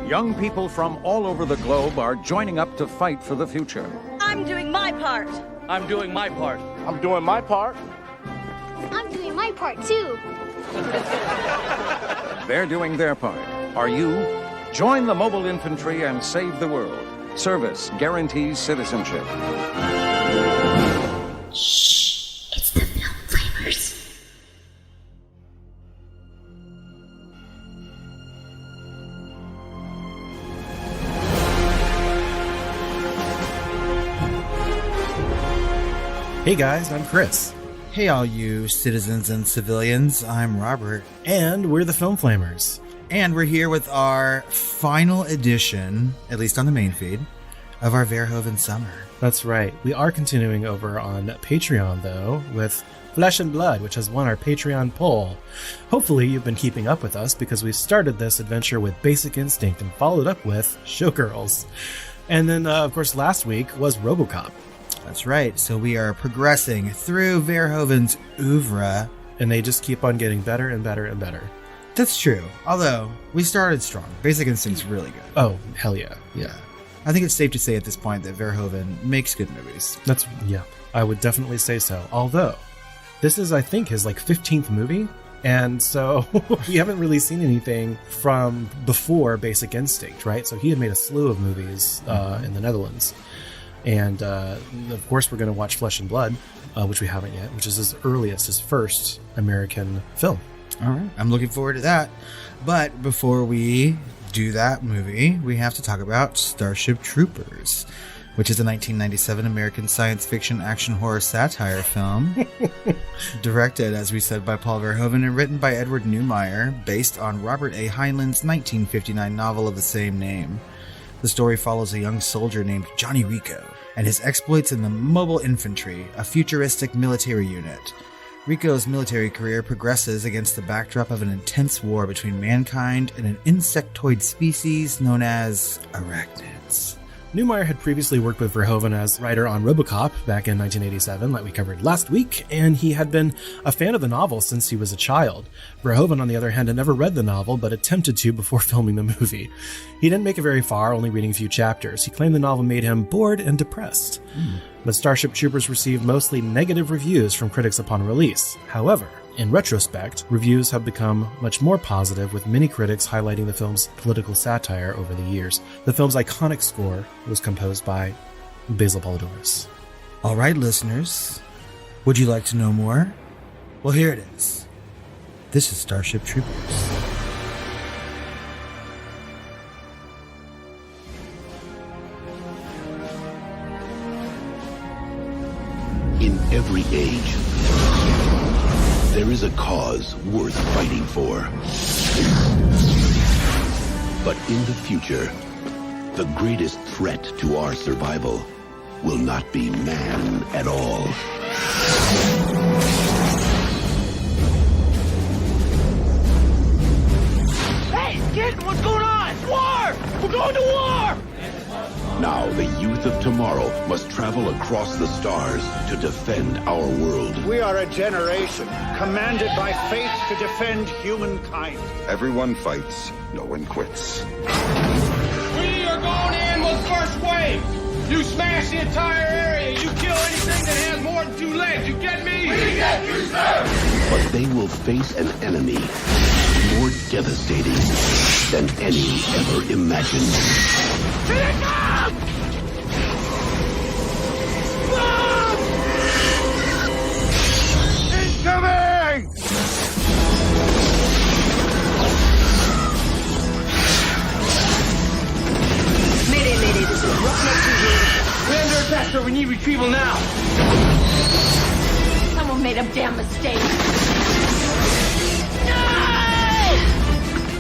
Young people from all over the globe are joining up to fight for the future. I'm doing my part. I'm doing my part. I'm doing my part. I'm doing my part, too. They're doing their part. Are you? Join the Mobile Infantry and save the world. Service guarantees citizenship. Shh, it's the Film Flamers. Hey guys, I'm Chris. Hey all you citizens and civilians, I'm Robert. And we're the Film Flamers. And we're here with our final edition, at least on the main feed, of our Verhoeven Summer. That's right. We are continuing over on Patreon, though, with Flesh and Blood, which has won our Patreon poll. Hopefully you've been keeping up with us because we started this adventure with Basic Instinct and followed up with Showgirls. And then, of course, last week was Robocop. That's right. So we are progressing through Verhoeven's oeuvre. And they just keep on getting better and better and better. That's true. Although, we started strong. Basic Instinct's really good. Oh, hell yeah. Yeah. I think it's safe to say at this point that Verhoeven makes good movies. Yeah. I would definitely say so. Although, this is, I think, his 15th movie. And so we haven't really seen anything from before Basic Instinct, right? So he had made a slew of movies in the Netherlands. And, of course, we're going to watch Flesh and Blood, which we haven't yet, which is his earliest, his first American film. All right. I'm looking forward to that. But before we do that movie, we have to talk about Starship Troopers, which is a 1997 American science fiction action horror satire film. Directed, as we said, by Paul Verhoeven and written by Edward Neumeier, based on Robert A. Heinlein's 1959 novel of the same name. The story follows a young soldier named Johnny Rico and his exploits in the Mobile Infantry, a futuristic military unit. Rico's military career progresses against the backdrop of an intense war between mankind and an insectoid species known as Arachnids. Neumeier had previously worked with Verhoeven as writer on Robocop back in 1987, like we covered last week, and he had been a fan of the novel since he was a child. Verhoeven, on the other hand, had never read the novel, but attempted to before filming the movie. He didn't make it very far, only reading a few chapters. He claimed the novel made him bored and depressed. But Starship Troopers received mostly negative reviews from critics upon release. However, in retrospect, reviews have become much more positive, with many critics highlighting the film's political satire over the years. The film's iconic score was composed by Basil Polidorus. All right, listeners, would you like to know more? Well, here it is. This is Starship Troopers. In every age, there is a cause worth fighting for. But in the future, the greatest threat to our survival will not be man at all. Hey, kid, what's going on? War! We're going to war! Now the youth of tomorrow must travel across the stars to defend our world. We are a generation commanded by fate to defend humankind. Everyone fights, no one quits. We are going in with first wave. You smash the entire area. You kill anything that has more than 2 legs. You get me? We get you, sir! But they will face an enemy more devastating than any ever imagined. Here they come! Mom! Incoming! Mayday, mayday, this is Roughneck 2 here. We're under attack, sir. We need retrieval now. Someone made a damn mistake.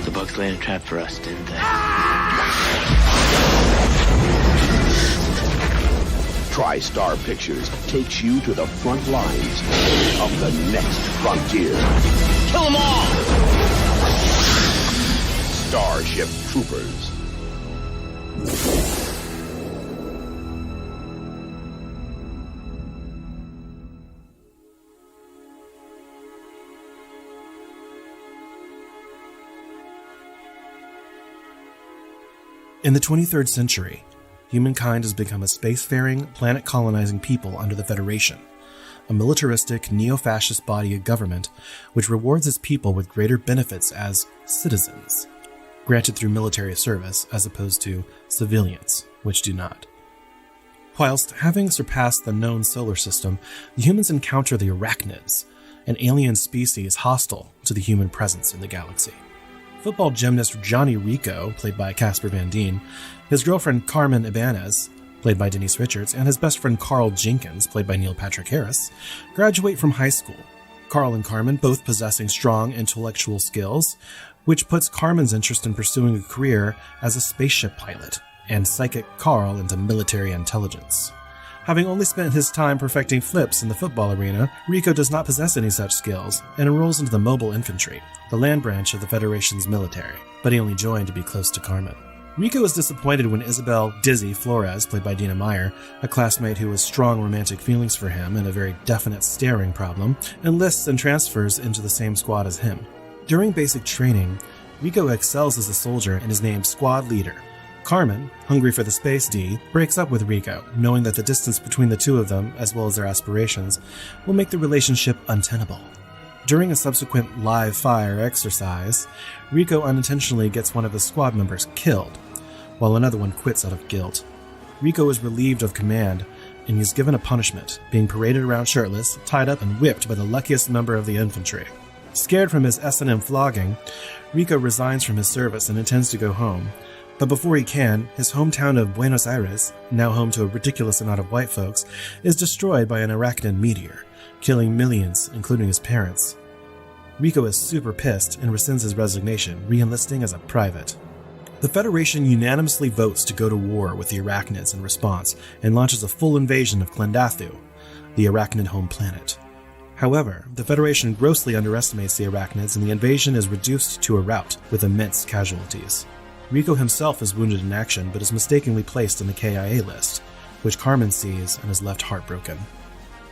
The bugs laid a trap for us, didn't they? TriStar Pictures takes you to the front lines of the next frontier. Kill them all! Starship Troopers. In the 23rd century, humankind has become a spacefaring, planet-colonizing people under the Federation, a militaristic, neo-fascist body of government which rewards its people with greater benefits as citizens, granted through military service as opposed to civilians, which do not. Whilst having surpassed the known solar system, the humans encounter the Arachnids, an alien species hostile to the human presence in the galaxy. Football gymnast Johnny Rico, played by Casper Van Dien, his girlfriend Carmen Ibanez, played by Denise Richards, and his best friend Carl Jenkins, played by Neil Patrick Harris, graduate from high school. Carl and Carmen both possessing strong intellectual skills, which puts Carmen's interest in pursuing a career as a spaceship pilot, and psychic Carl into military intelligence. Having only spent his time perfecting flips in the football arena, Rico does not possess any such skills and enrolls into the Mobile Infantry, the land branch of the Federation's military, but he only joined to be close to Carmen. Rico is disappointed when Isabel Dizzy Flores, played by Dina Meyer, a classmate who has strong romantic feelings for him and a very definite staring problem, enlists and transfers into the same squad as him. During basic training, Rico excels as a soldier and is named squad leader. Carmen, hungry for the Space D, breaks up with Rico, knowing that the distance between the two of them, as well as their aspirations, will make the relationship untenable. During a subsequent live fire exercise, Rico unintentionally gets one of his squad members killed, while another one quits out of guilt. Rico is relieved of command, and he's given a punishment, being paraded around shirtless, tied up, and whipped by the luckiest member of the infantry. Scared from his S&M flogging, Rico resigns from his service and intends to go home. But before he can, his hometown of Buenos Aires, now home to a ridiculous amount of white folks, is destroyed by an Arachnid meteor, killing millions, including his parents. Rico is super pissed and rescinds his resignation, re-enlisting as a private. The Federation unanimously votes to go to war with the Arachnids in response and launches a full invasion of Klendathu, the Arachnid home planet. However, the Federation grossly underestimates the Arachnids and the invasion is reduced to a rout with immense casualties. Rico himself is wounded in action but is mistakenly placed in the KIA list, which Carmen sees and is left heartbroken.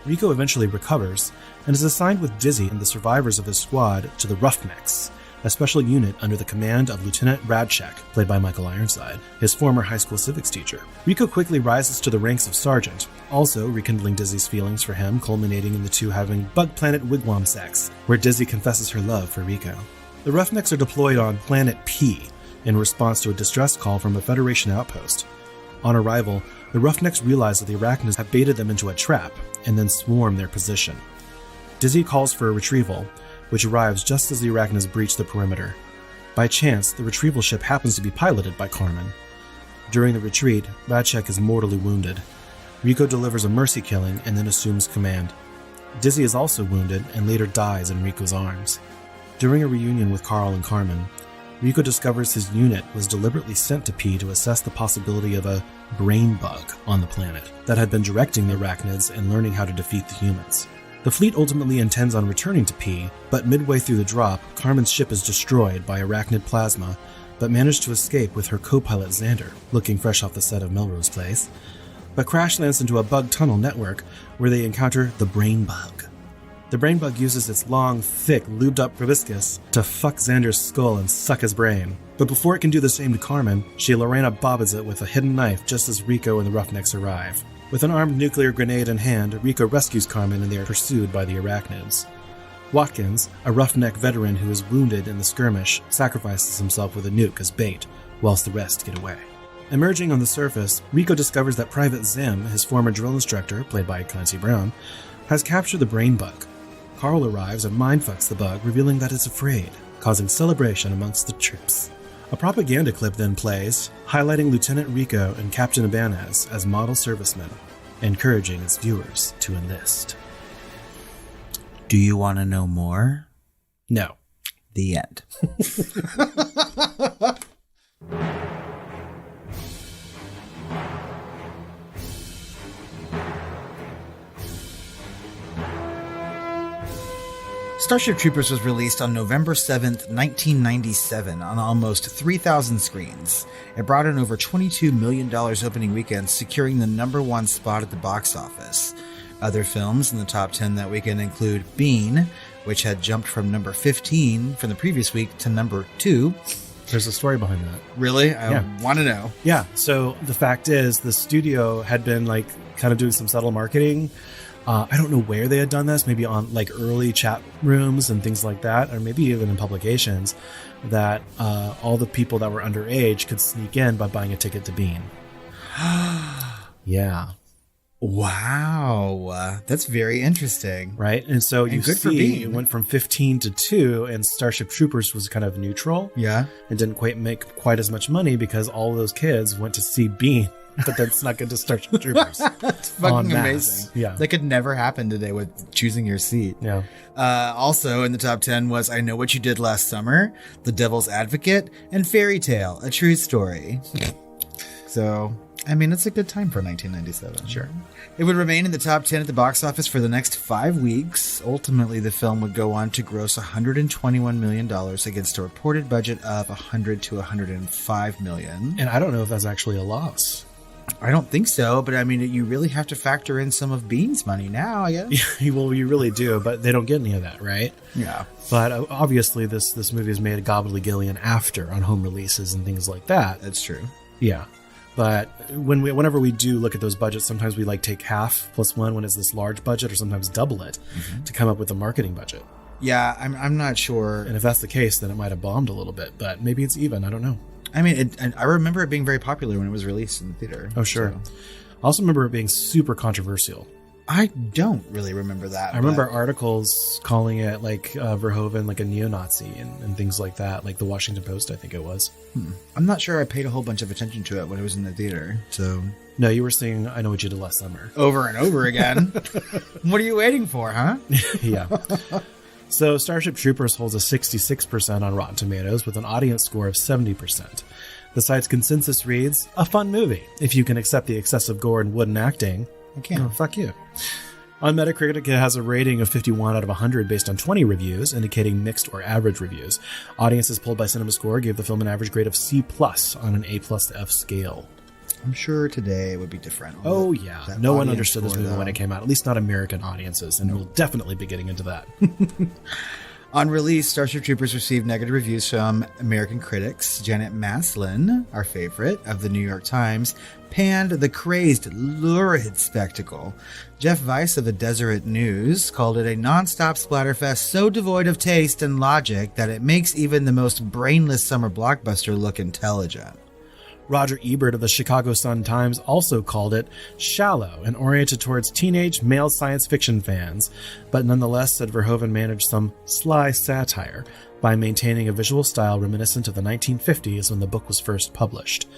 Rico eventually recovers and is assigned with Dizzy and the survivors of his squad to the Roughnecks, a special unit under the command of Lieutenant Radchek, played by Michael Ironside, his former high school civics teacher. Rico quickly rises to the ranks of sergeant, also rekindling Dizzy's feelings for him, culminating in the two having Bug Planet wigwam sex, where Dizzy confesses her love for Rico. The Roughnecks are deployed on Planet P in response to a distress call from a Federation outpost. On arrival, the Roughnecks realize that the Arachnids have baited them into a trap and then swarm their position. Dizzy calls for a retrieval, which arrives just as the Arachnids breach the perimeter. By chance, the retrieval ship happens to be piloted by Carmen. During the retreat, Radchek is mortally wounded. Rico delivers a mercy killing and then assumes command. Dizzy is also wounded and later dies in Rico's arms. During a reunion with Carl and Carmen, Rico discovers his unit was deliberately sent to P to assess the possibility of a brain bug on the planet that had been directing the Arachnids and learning how to defeat the humans. The fleet ultimately intends on returning to P, but midway through the drop, Carmen's ship is destroyed by Arachnid plasma, but managed to escape with her co-pilot Xander, looking fresh off the set of Melrose Place, but crash lands into a bug tunnel network where they encounter the brain bug. The brain bug uses its long, thick, lubed-up proboscis to fuck Xander's skull and suck his brain. But before it can do the same to Carmen, she Lorena bobbins it with a hidden knife just as Rico and the Roughnecks arrive. With an armed nuclear grenade in hand, Rico rescues Carmen and they are pursued by the Arachnids. Watkins, a roughneck veteran who is wounded in the skirmish, sacrifices himself with a nuke as bait, whilst the rest get away. Emerging on the surface, Rico discovers that Private Zim, his former drill instructor, played by Clancy Brown, has captured the brain bug. Carl arrives and mindfucks the bug, revealing that it's afraid, causing celebration amongst the troops. A propaganda clip then plays, highlighting Lieutenant Rico and Captain Ibanez as model servicemen, encouraging its viewers to enlist. Do you want to know more? No. The end. Starship Troopers was released on November 7th, 1997 on almost 3,000 screens. It brought in over $22 million opening weekend, securing the #1 spot at the box office. Other films in the top 10 that weekend include Bean, which had jumped from number 15 from the previous week to number 2, There's a story behind that. Really? I want to know. Yeah. So the fact is, the studio had been like kind of doing some subtle marketing. I don't know where they had done this, maybe on like early chat rooms and things like that, or maybe even in publications, that all the people that were underage could sneak in by buying a ticket to Bean. Yeah. Wow. That's very interesting. Right? And so you good for see Bean. it went from 15 to 2, and Starship Troopers was kind of neutral. Yeah. And didn't quite make quite as much money because all of those kids went to see Bean, but then snuck into Starship Troopers. That's fucking En masse. amazing. Yeah. That could never happen today with choosing your seat. Yeah. Also in the top 10 was I Know What You Did Last Summer, The Devil's Advocate, and Fairy Tale, A True Story. So, I mean, it's a good time for 1997. Sure. It would remain in the top 10 at the box office for the next 5 weeks. Ultimately, the film would go on to gross $121 million against a reported budget of $100 to $105 million. And I don't know if that's actually a loss. I don't think so, but I mean, you really have to factor in some of Bean's money now, I guess. Well, you really do, but they don't get any of that, right? Yeah. But obviously, this movie is made a gobbledygillion after on home releases and things like that. That's true. Yeah. But whenever we do look at those budgets, sometimes we like take half plus one when it's this large budget, or sometimes double it to come up with a marketing budget. Yeah, I'm not sure. And if that's the case, then it might have bombed a little bit, but maybe it's even. I don't know. I mean, I remember it being very popular when it was released in the theater. Oh, sure. So. I also remember it being super controversial. I don't really remember that. I remember articles calling it like Verhoeven, like a neo-Nazi and things like that, like the Washington Post, I think it was. I'm not sure I paid a whole bunch of attention to it when it was in the theater. So no, you were saying I Know What You Did Last Summer. Over and over again. What are you waiting for, huh? Yeah. So Starship Troopers holds a 66% on Rotten Tomatoes with an audience score of 70%. The site's consensus reads, a fun movie. If you can accept the excessive gore and wooden acting, I can't. Oh, fuck you. On Metacritic, it has a rating of 51 out of 100 based on 20 reviews, indicating mixed or average reviews. Audiences polled by CinemaScore gave the film an average grade of C+ on an A+ to F scale. I'm sure today it would be different. Oh, yeah. No one understood this movie when it came out, at least not American audiences, and we'll definitely be getting into that. On release, Starship Troopers received negative reviews from American critics. Janet Maslin, our favorite, of the New York Times, panned the crazed, lurid spectacle. Jeff Weiss of the Deseret News called it a non-stop splatterfest so devoid of taste and logic that it makes even the most brainless summer blockbuster look intelligent. Roger Ebert of the Chicago Sun-Times also called it shallow and oriented towards teenage male science fiction fans, but nonetheless said Verhoeven managed some sly satire by maintaining a visual style reminiscent of the 1950s when the book was first published.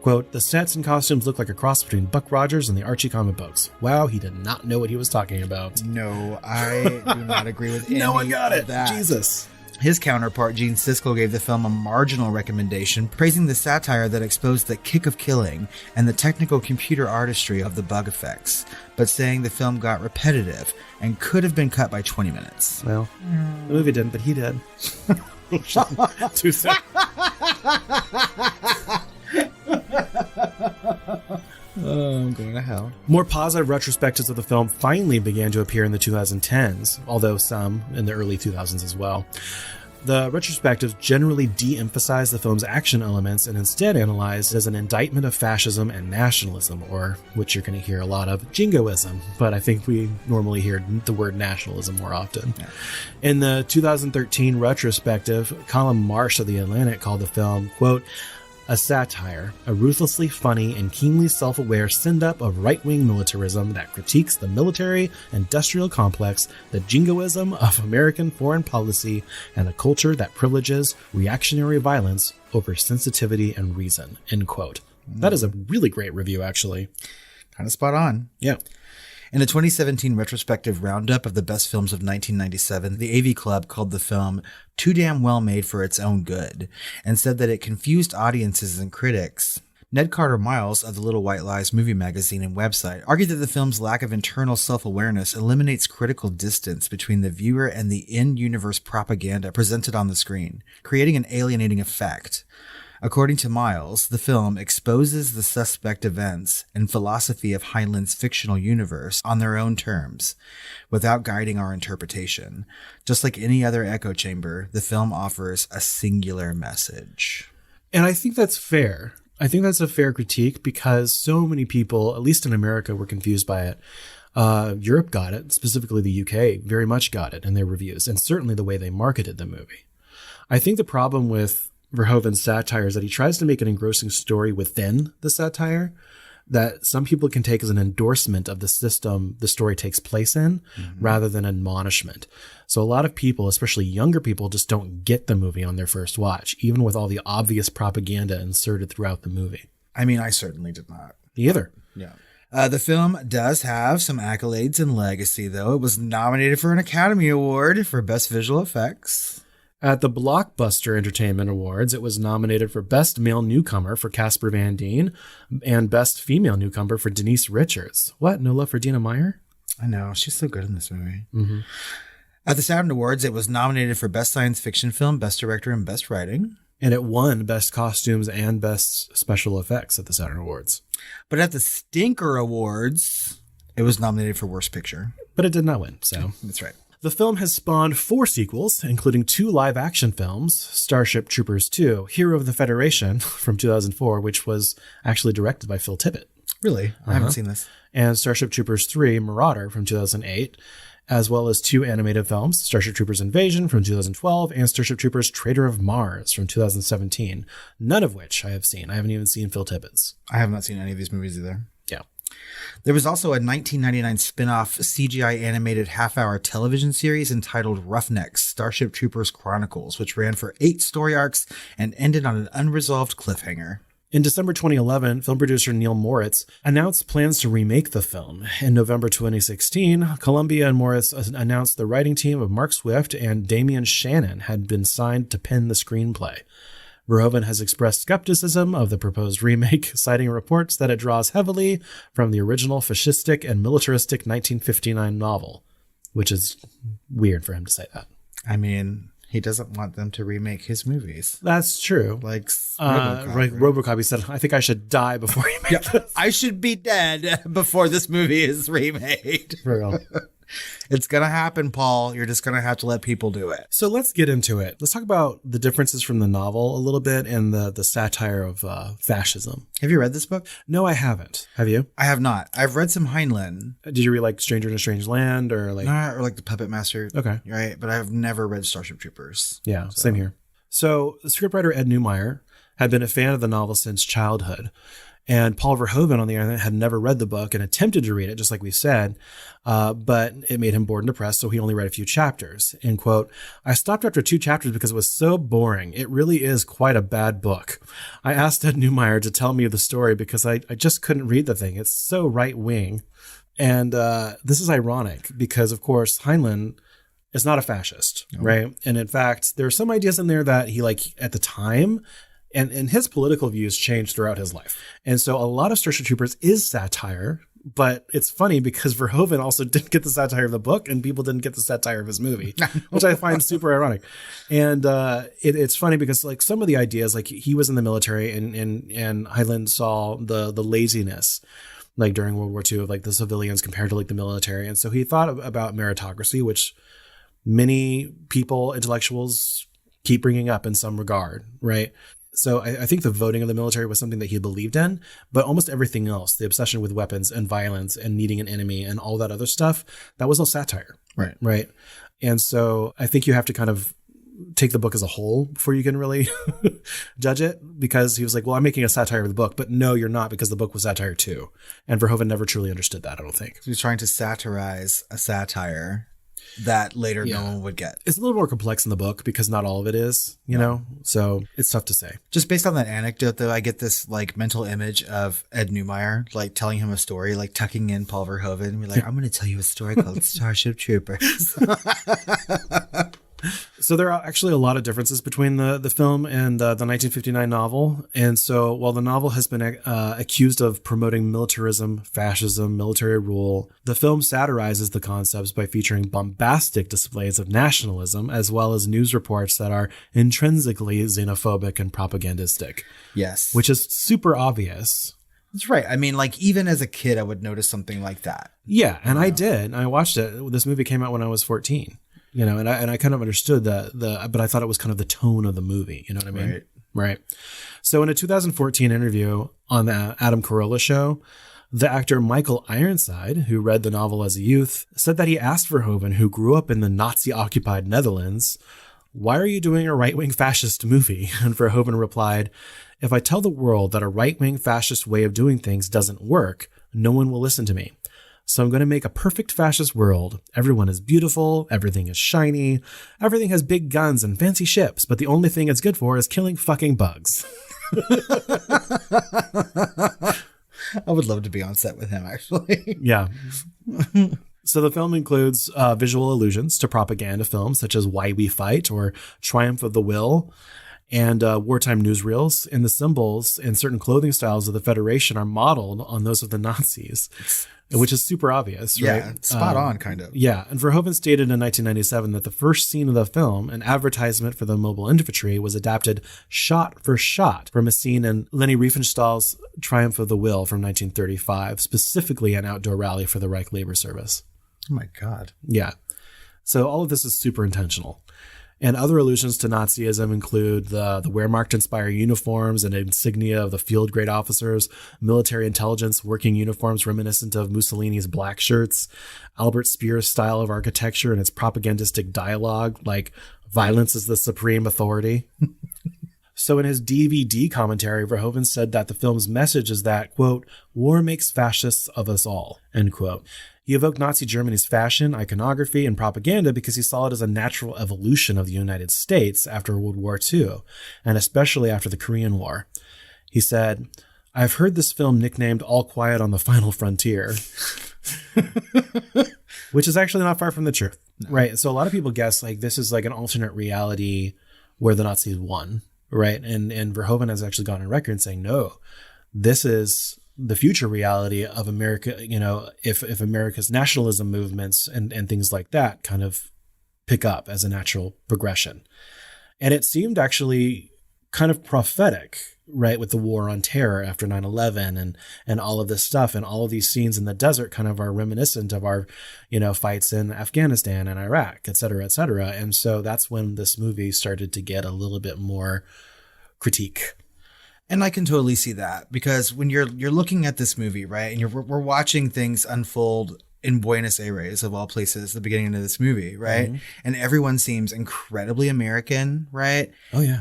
Quote, the sets and costumes look like a cross between Buck Rogers and the Archie comic books. Wow, he did not know what he was talking about. No, I do not agree with any No one got it. That. Jesus. His counterpart, Gene Siskel, gave the film a marginal recommendation, praising the satire that exposed the kick of killing and the technical computer artistry of the bug effects, but saying the film got repetitive and could have been cut by 20 minutes. Well, the movie didn't, but he did. Too soon. Oh, I'm going to hell. More positive retrospectives of the film finally began to appear in the 2010s, although some in the early 2000s as well. The retrospectives generally de-emphasize the film's action elements and instead analyze it as an indictment of fascism and nationalism, or, which you're going to hear a lot of, jingoism, but I think we normally hear the word nationalism more often. Yeah. In the 2013 retrospective, Colin Marsh of The Atlantic called the film, quote, a satire, a ruthlessly funny and keenly self-aware send-up of right-wing militarism that critiques the military-industrial complex, the jingoism of American foreign policy, and a culture that privileges reactionary violence over sensitivity and reason, end quote. That is a really great review, actually. Kind of spot on. Yeah. In a 2017 retrospective roundup of the best films of 1997, the AV Club called the film too damn well made for its own good, and said that it confused audiences and critics. Ned Carter Miles of the Little White Lies movie magazine and website argued that the film's lack of internal self-awareness eliminates critical distance between the viewer and the in-universe propaganda presented on the screen, creating an alienating effect. According to Miles, the film exposes the suspect events and philosophy of Heinlein's fictional universe on their own terms, without guiding our interpretation. Just like any other echo chamber, the film offers a singular message. And I think that's fair. I think that's a fair critique because so many people, at least in America, were confused by it. Europe got it, specifically the UK, very much got it in their reviews, and certainly the way they marketed the movie. I think the problem with Verhoeven's satire is that he tries to make an engrossing story within the satire that some people can take as an endorsement of the system the story takes place in, rather than admonishment. So a lot of people, especially younger people, just don't get the movie on their first watch, even with all the obvious propaganda inserted throughout the movie. I mean, I certainly did not. Me either. Yeah. The film does have some accolades and legacy, though. It was nominated for an Academy Award for Best Visual Effects. At the Blockbuster Entertainment Awards, it was nominated for Best Male Newcomer for Casper Van Dien and Best Female Newcomer for Denise Richards. What? No love for Dina Meyer? I know. She's so good in this movie. Mm-hmm. At the Saturn Awards, it was nominated for Best Science Fiction Film, Best Director, and Best Writing. And it won Best Costumes and Best Special Effects at the Saturn Awards. But at the Stinker Awards, it was nominated for Worst Picture. But it did not win, so. That's right. The film has spawned 4 sequels, including 2 live-action films, Starship Troopers 2, Hero of the Federation from 2004, which was actually directed by Phil Tippett. Really? I haven't seen this. And Starship Troopers 3, Marauder from 2008, as well as 2 animated films, Starship Troopers Invasion from 2012 and Starship Troopers Traitor of Mars from 2017, none of which I have seen. I haven't even seen Phil Tippett's. I have not seen any of these movies either. Yeah. There was also a 1999 spin-off CGI animated half-hour television series entitled Roughnecks, Starship Troopers Chronicles, which ran for 8 story arcs and ended on an unresolved cliffhanger. In December 2011, film producer Neil Moritz announced plans to remake the film. In November 2016, Columbia and Moritz announced the writing team of Mark Swift and Damian Shannon had been signed to pen the screenplay. Verhoeven has expressed skepticism of the proposed remake, citing reports that it draws heavily from the original fascistic and militaristic 1959 novel, which is weird for him to say that. I mean, he doesn't want them to remake his movies. That's true. Like Robocop. Right? Robocop, he said, I think I should die before you make this. I should be dead before this movie is remade. For real. It's going to happen, Paul. You're just going to have to let people do it. So let's get into it. Let's talk about the differences from the novel a little bit and the satire of fascism. Have you read this book? No, I haven't. Have you? I have not. I've read some Heinlein. Did you read like Stranger in a Strange Land or like... No, or like The Puppet Master. Okay. Right. But I've never read Starship Troopers. Yeah, same here. So the scriptwriter Ed Neumeier had been a fan of the novel since childhood. And Paul Verhoeven, on the other hand, had never read the book and attempted to read it, just like we said, but it made him bored and depressed, so he only read a few chapters. And quote, I stopped after 2 chapters because it was so boring. It really is quite a bad book. I asked Ed Neumeier to tell me the story because I just couldn't read the thing. It's so right-wing. And this is ironic because, of course, Heinlein is not a fascist, right? And in fact, there are some ideas in there that he, like, at the time... And his political views changed throughout his life. And so a lot of Starship Troopers is satire, but it's funny because Verhoeven also didn't get the satire of the book and people didn't get the satire of his movie, which I find super ironic. And it's funny because like some of the ideas, like he was in the military and Heinlein saw the laziness like during World War II of like the civilians compared to like the military. And so he thought about meritocracy, which many people, intellectuals keep bringing up in some regard, right? So I think the voting of the military was something that he believed in, but almost everything else, the obsession with weapons and violence and needing an enemy and all that other stuff, that was all satire. Right. Right. And so I think you have to kind of take the book as a whole before you can really judge it, because he was like, well, I'm making a satire of the book, but no, you're not, because the book was satire too. And Verhoeven never truly understood that, I don't think. So he's trying to satirize a satire that later no one would get. It's a little more complex in the book because not all of it is, you know, so it's tough to say. Just based on that anecdote, though, I get this like mental image of Ed Neumeier, like telling him a story, like tucking in Paul Verhoeven. We're like, I'm going to tell you a story called Starship Troopers. So there are actually a lot of differences between the film and the 1959 novel. And so while the novel has been accused of promoting militarism, fascism, military rule, the film satirizes the concepts by featuring bombastic displays of nationalism, as well as news reports that are intrinsically xenophobic and propagandistic. Yes. Which is super obvious. That's right. I mean, like, even as a kid, I would notice something like that. Yeah, and I did. I watched it. This movie came out when I was 14. You know, and I kind of understood but I thought it was kind of the tone of the movie. You know what I mean? Right. So in a 2014 interview on the Adam Carolla show, the actor Michael Ironside, who read the novel as a youth, said that he asked Verhoeven, who grew up in the Nazi-occupied Netherlands, "Why are you doing a right-wing fascist movie?" And Verhoeven replied, "If I tell the world that a right-wing fascist way of doing things doesn't work, no one will listen to me. So I'm going to make a perfect fascist world. Everyone is beautiful. Everything is shiny. Everything has big guns and fancy ships. But the only thing it's good for is killing fucking bugs." I would love to be on set with him, actually. Yeah. So the film includes visual allusions to propaganda films such as Why We Fight or Triumph of the Will, and wartime newsreels, and the symbols and certain clothing styles of the Federation are modeled on those of the Nazis, which is super obvious, right? Yeah, spot on, kind of. Yeah, and Verhoeven stated in 1997 that the first scene of the film, an advertisement for the Mobile Infantry, was adapted shot for shot from a scene in Leni Riefenstahl's Triumph of the Will from 1935, specifically an outdoor rally for the Reich Labor Service. Oh my God. Yeah. So all of this is super intentional. And other allusions to Nazism include the Wehrmacht-inspired uniforms and insignia of the field-grade officers, military intelligence working uniforms reminiscent of Mussolini's black shirts, Albert Speer's style of architecture and its propagandistic dialogue, like "violence is the supreme authority." So in his DVD commentary, Verhoeven said that the film's message is that, quote, "war makes fascists of us all," end quote. He evoked Nazi Germany's fashion, iconography, and propaganda because he saw it as a natural evolution of the United States after World War II, and especially after the Korean War. He said, "I've heard this film nicknamed All Quiet on the Final Frontier," which is actually not far from the truth. No. Right. So a lot of people guess like this is like an alternate reality where the Nazis won. Right. And Verhoeven has actually gone on record saying, no, this is the future reality of America. You know, if America's nationalism movements and things like that kind of pick up as a natural progression. And it seemed actually kind of prophetic, right, with the war on terror after 9/11 and all of this stuff, and all of these scenes in the desert kind of are reminiscent of our, you know, fights in Afghanistan and Iraq, et cetera, et cetera. And so that's when this movie started to get a little bit more critique. And I can totally see that, because when you're looking at this movie, right, and we're watching things unfold in Buenos Aires, of all places, the beginning of this movie, right? Mm-hmm. And everyone seems incredibly American, right? Oh, yeah.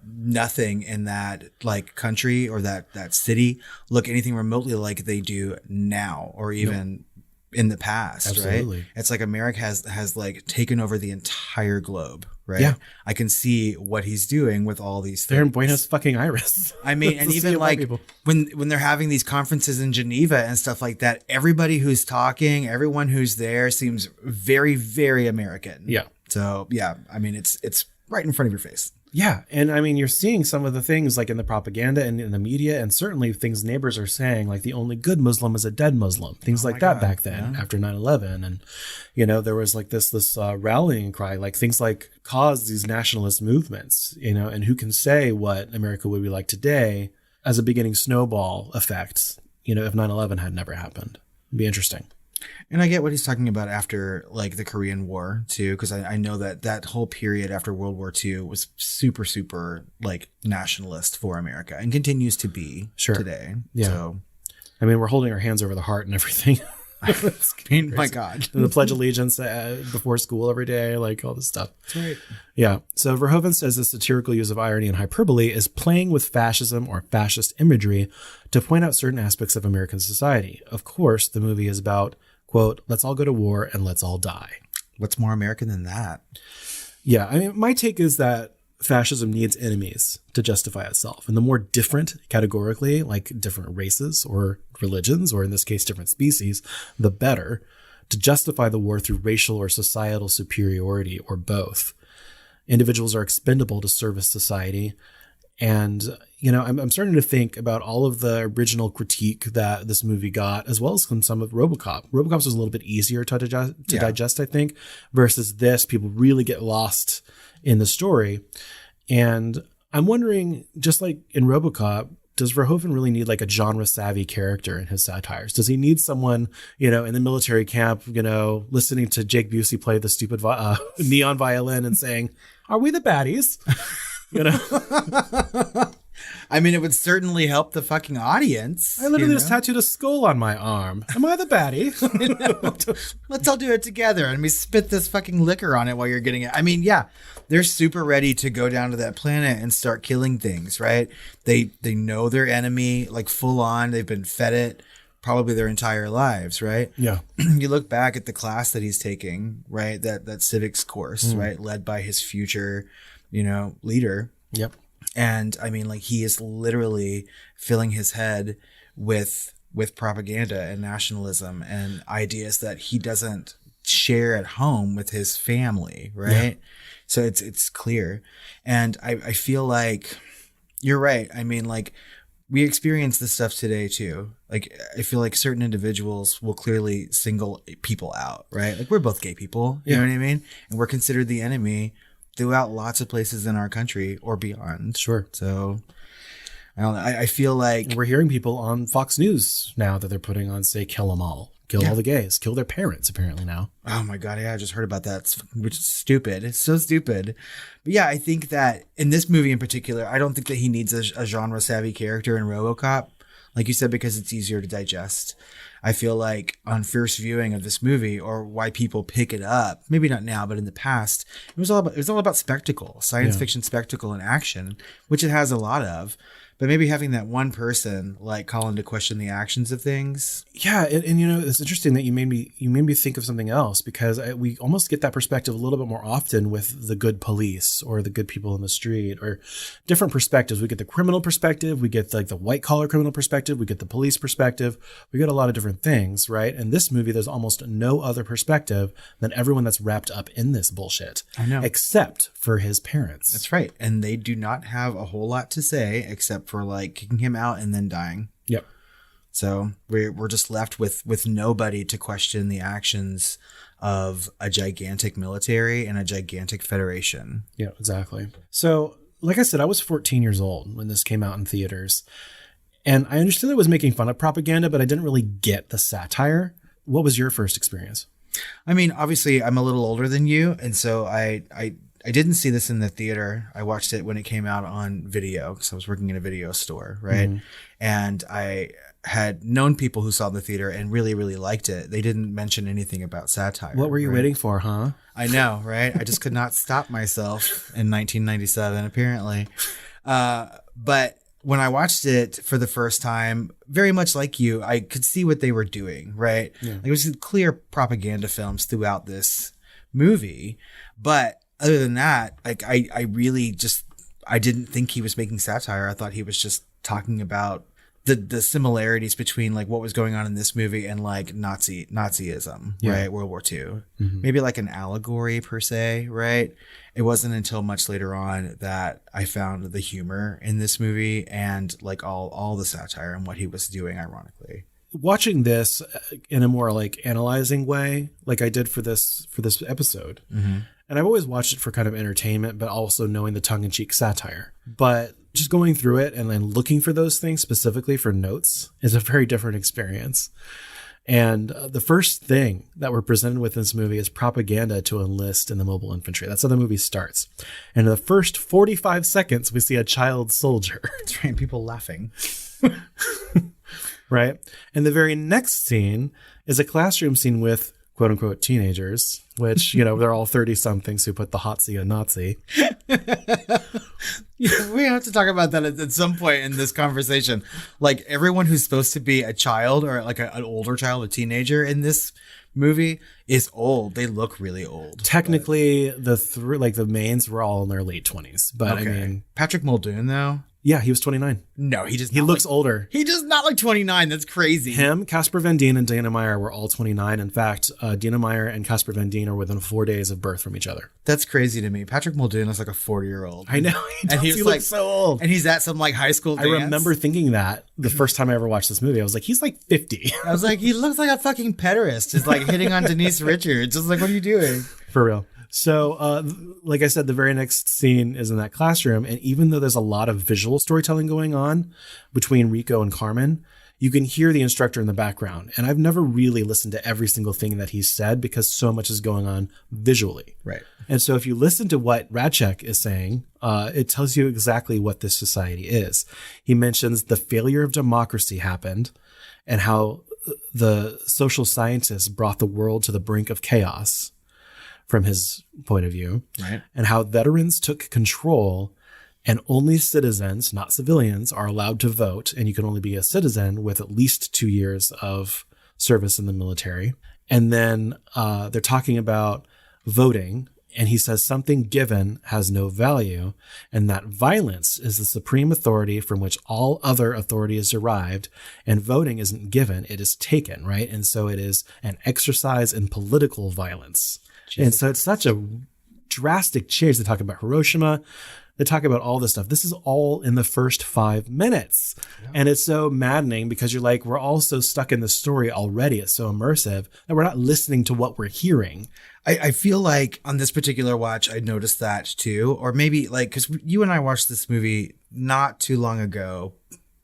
Nothing in that like country or that city look anything remotely like they do now, or even in the past. Absolutely. Right? It's like America has like taken over the entire globe, right? Yeah. I can see what he's doing with all these things. They're in Buenos fucking Aires. I mean, and even like when they're having these conferences in Geneva and stuff like that, everybody who's talking, everyone who's there seems very, very American. Yeah. So yeah, I mean, it's right in front of your face. Yeah. And I mean, you're seeing some of the things like in the propaganda and in the media, and certainly things neighbors are saying, like the only good Muslim is a dead Muslim, things like that back then after 9/11. And, you know, there was like this rallying cry, like things like caused these nationalist movements, you know, and who can say what America would be like today as a beginning snowball effect, you know, if 9/11 had never happened. It'd be interesting. And I get what he's talking about after like the Korean War too, because I know that whole period after World War II was super, super like nationalist for America, and continues to be today. Yeah. So, I mean, we're holding our hands over the heart and everything. I mean, my God. And the Pledge of Allegiance before school every day, like all this stuff. That's right. Yeah. So Verhoeven says the satirical use of irony and hyperbole is playing with fascism or fascist imagery to point out certain aspects of American society. Of course, the movie is about, quote, "let's all go to war and let's all die." What's more American than that? Yeah. I mean, my take is that fascism needs enemies to justify itself. And the more different categorically, like different races or religions, or in this case, different species, the better, to justify the war through racial or societal superiority or both. individuals are expendable to service society. And, I'm starting to think about all of the original critique that this movie got, as well as some of Robocop. Robocop's was a little bit easier to digest, I think, versus this. People really get lost in the story. And I'm wondering, just like in Robocop, does Verhoeven really need like a genre-savvy character in his satires? Does he need someone, in the military camp, listening to Jake Busey play the stupid neon violin and saying, "Are we the baddies?" I mean, it would certainly help the fucking audience. I literally just tattooed a skull on my arm. Am I the baddie? Let's all do it together and we spit this fucking liquor on it while you're getting it. I mean, yeah, they're super ready to go down to that planet and start killing things, right? They know their enemy, like full on. They've been fed it probably their entire lives, right? Yeah. You look back at the class that he's taking, right? That civics course, right? Led by his future, leader. Yep. And I mean, like, he is literally filling his head with propaganda and nationalism and ideas that he doesn't share at home with his family, right? Yeah. So it's clear. And I feel like you're right. I mean, like, we experience this stuff today too. Like, I feel like certain individuals will clearly single people out, right? Like, we're both gay people, you know what I mean? And we're considered the enemy throughout lots of places in our country or beyond. Sure. So I don't know. I feel like we're hearing people on Fox News now that they're putting on, say, kill them all, kill all the gays, kill their parents, apparently now. Oh my God. Yeah. I just heard about that, which is stupid. It's so stupid. But yeah, I think that in this movie in particular, I don't think that he needs a genre savvy character in Robocop, like you said, because it's easier to digest. I feel like on first viewing of this movie, or why people pick it up, maybe not now, but in the past, it was all about spectacle, science fiction spectacle and action, which it has a lot of. But maybe having that one person like calling to question the actions of things. Yeah, and it's interesting that you made me think of something else, because we almost get that perspective a little bit more often with the good police or the good people in the street, or different perspectives. We get the criminal perspective, we get like the white collar criminal perspective, we get the police perspective, we get a lot of different things, right? In this movie, there's almost no other perspective than everyone that's wrapped up in this bullshit. I know, except for his parents. That's right, and they do not have a whole lot to say except for like kicking him out and then dying. Yep. So we're just left with nobody to question the actions of a gigantic military and a gigantic federation. Yeah, exactly. So, like I said, I was 14 years old when this came out in theaters, and I understood it was making fun of propaganda, but I didn't really get the satire. What was your first experience? I mean, obviously, I'm a little older than you, and so I didn't see this in the theater. I watched it when it came out on video because I was working in a video store, right? Mm-hmm. And I had known people who saw the theater and really, really liked it. They didn't mention anything about satire. What were you waiting for, huh? I know, right? I just could not stop myself in 1997, apparently. But when I watched it for the first time, very much like you, I could see what they were doing, right? Yeah. Like, it was clear propaganda films throughout this movie, but other than that, like I really just, I didn't think he was making satire. I thought he was just talking about the similarities between like what was going on in this movie and like Nazism, right? World War II. Mm-hmm. Maybe like an allegory per se, right? It wasn't until much later on that I found the humor in this movie and like all the satire and what he was doing, ironically. Watching this in a more like analyzing way, like I did for this episode. Mm-hmm. And I've always watched it for kind of entertainment, but also knowing the tongue-in-cheek satire. But just going through it and then looking for those things specifically for notes is a very different experience. And the first thing that we're presented with in this movie is propaganda to enlist in the Mobile Infantry. That's how the movie starts. And in the first 45 seconds, we see a child soldier. That's right, people laughing. Right? And the very next scene is a classroom scene with quote unquote teenagers, which, they're all 30-somethings who put the hotsy on Nazi. We have to talk about that at some point in this conversation. Like, everyone who's supposed to be a child or like an older child, a teenager in this movie is old. They look really old. Technically, the mains were all in their late 20s, but okay. I mean, Patrick Muldoon though. Yeah, he was 29. No, he just he looks older. He does not look 29. That's crazy. Him, Casper Van Dien, and Dana Meyer were all 29. In fact, Dana Meyer and Casper Van Dien are within 4 days of birth from each other. That's crazy to me. Patrick Muldoon is like a 40-year-old. I know. He looks so old. And he's at some like high school dance. I remember thinking that the first time I ever watched this movie. I was like, he's like 50. I was like, he looks like a fucking pederast. Just like hitting on Denise Richards. Just like, what are you doing? For real. So, like I said, the very next scene is in that classroom. And even though there's a lot of visual storytelling going on between Rico and Carmen, you can hear the instructor in the background. And I've never really listened to every single thing that he said because so much is going on visually. Right. And so if you listen to what Radchek is saying, it tells you exactly what this society is. He mentions the failure of democracy happened and how the social scientists brought the world to the brink of chaos. From his point of view, right, and how veterans took control and only citizens, not civilians, are allowed to vote. And you can only be a citizen with at least 2 years of service in the military. And then they're talking about voting. And he says something given has no value, and that violence is the supreme authority from which all other authority is derived. And voting isn't given, it is taken, right? And so it is an exercise in political violence. Jesus. And so it's such a drastic change. They talk about Hiroshima. They talk about all this stuff. This is all in the first 5 minutes. Yeah. And it's so maddening because you're like, we're all so stuck in the story already. It's so immersive that we're not listening to what we're hearing. I feel like on this particular watch, I noticed that too. Or maybe like, because you and I watched this movie not too long ago,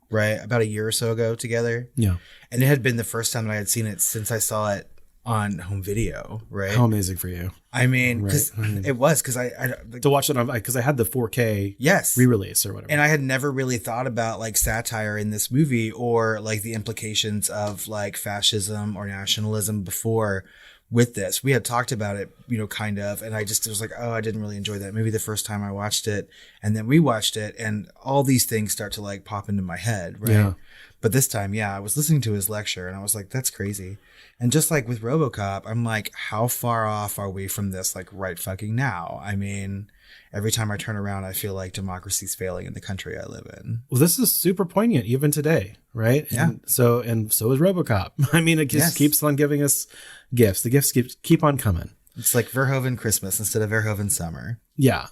right? About a year or so ago together. Yeah. And it had been the first time that I had seen it since I saw it on home video, right? How amazing for you. I mean, because it was because I to watch it on, because I had the 4K re-release or whatever, and I had never really thought about like satire in this movie or like the implications of like fascism or nationalism before. With this, we had talked about it, you know, kind of, and I just was like, oh, I didn't really enjoy that movie the first time I watched it, and then we watched it, and all these things start to like pop into my head, right? Yeah. But this time, I was listening to his lecture, and I was like, that's crazy. And just like with Robocop, I'm like, how far off are we from this, like right fucking now? I mean, every time I turn around, I feel like democracy's failing in the country I live in. Well, this is super poignant even today, right? Yeah. And so is Robocop. I mean, it just keeps on giving us gifts. The gifts keep on coming. It's like Verhoeven Christmas instead of Verhoeven summer. Yeah.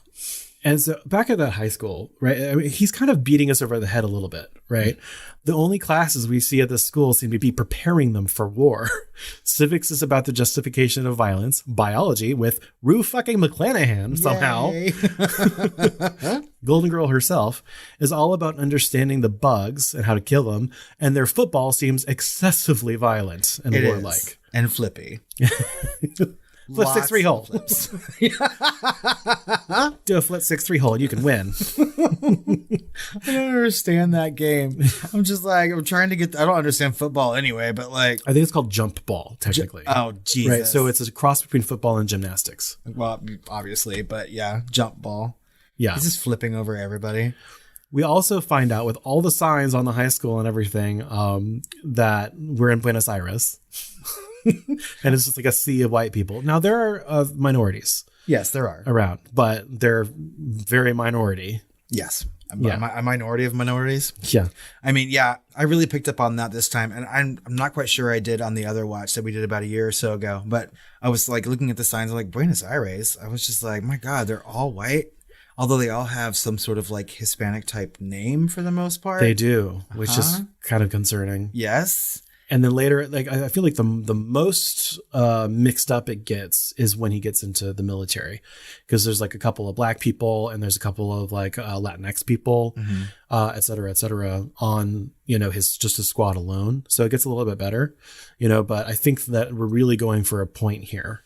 And so back at that high school, right? I mean, he's kind of beating us over the head a little bit, right? Mm-hmm. The only classes we see at this school seem to be preparing them for war. Civics is about the justification of violence. Biology with Rue fucking McClanahan somehow. Golden Girl herself is all about understanding the bugs and how to kill them. And their football seems excessively violent and warlike. And flippy. Flip 6-3 hole. Do a flip 6-3 hole. You can win. I don't understand that game. I'm just like, I'm trying to get, I don't understand football anyway, but like. I think it's called jump ball, technically. Oh, Jesus. Right. So it's a cross between football and gymnastics. Well, obviously, but yeah, jump ball. Yeah. He's just flipping over everybody. We also find out with all the signs on the high school and everything that we're in Buenos Aires. And it's just like a sea of white people. Now, there are minorities. Yes, there are. Around, but they're very minority. Yes. A minority of minorities. Yeah. I mean, yeah, I really picked up on that this time. And I'm not quite sure I did on the other watch that we did about a year or so ago. But I was like looking at the signs, I'm like, Buenos Aires. I was just like, my God, they're all white. Although they all have some sort of like Hispanic type name for the most part. They do, which is kind of concerning. Yes. And then later, like I feel like the most mixed up it gets is when he gets into the military, because there's like a couple of black people and there's a couple of like Latinx people, et cetera, on, you know, his squad alone. So it gets a little bit better, you know, but I think that we're really going for a point here,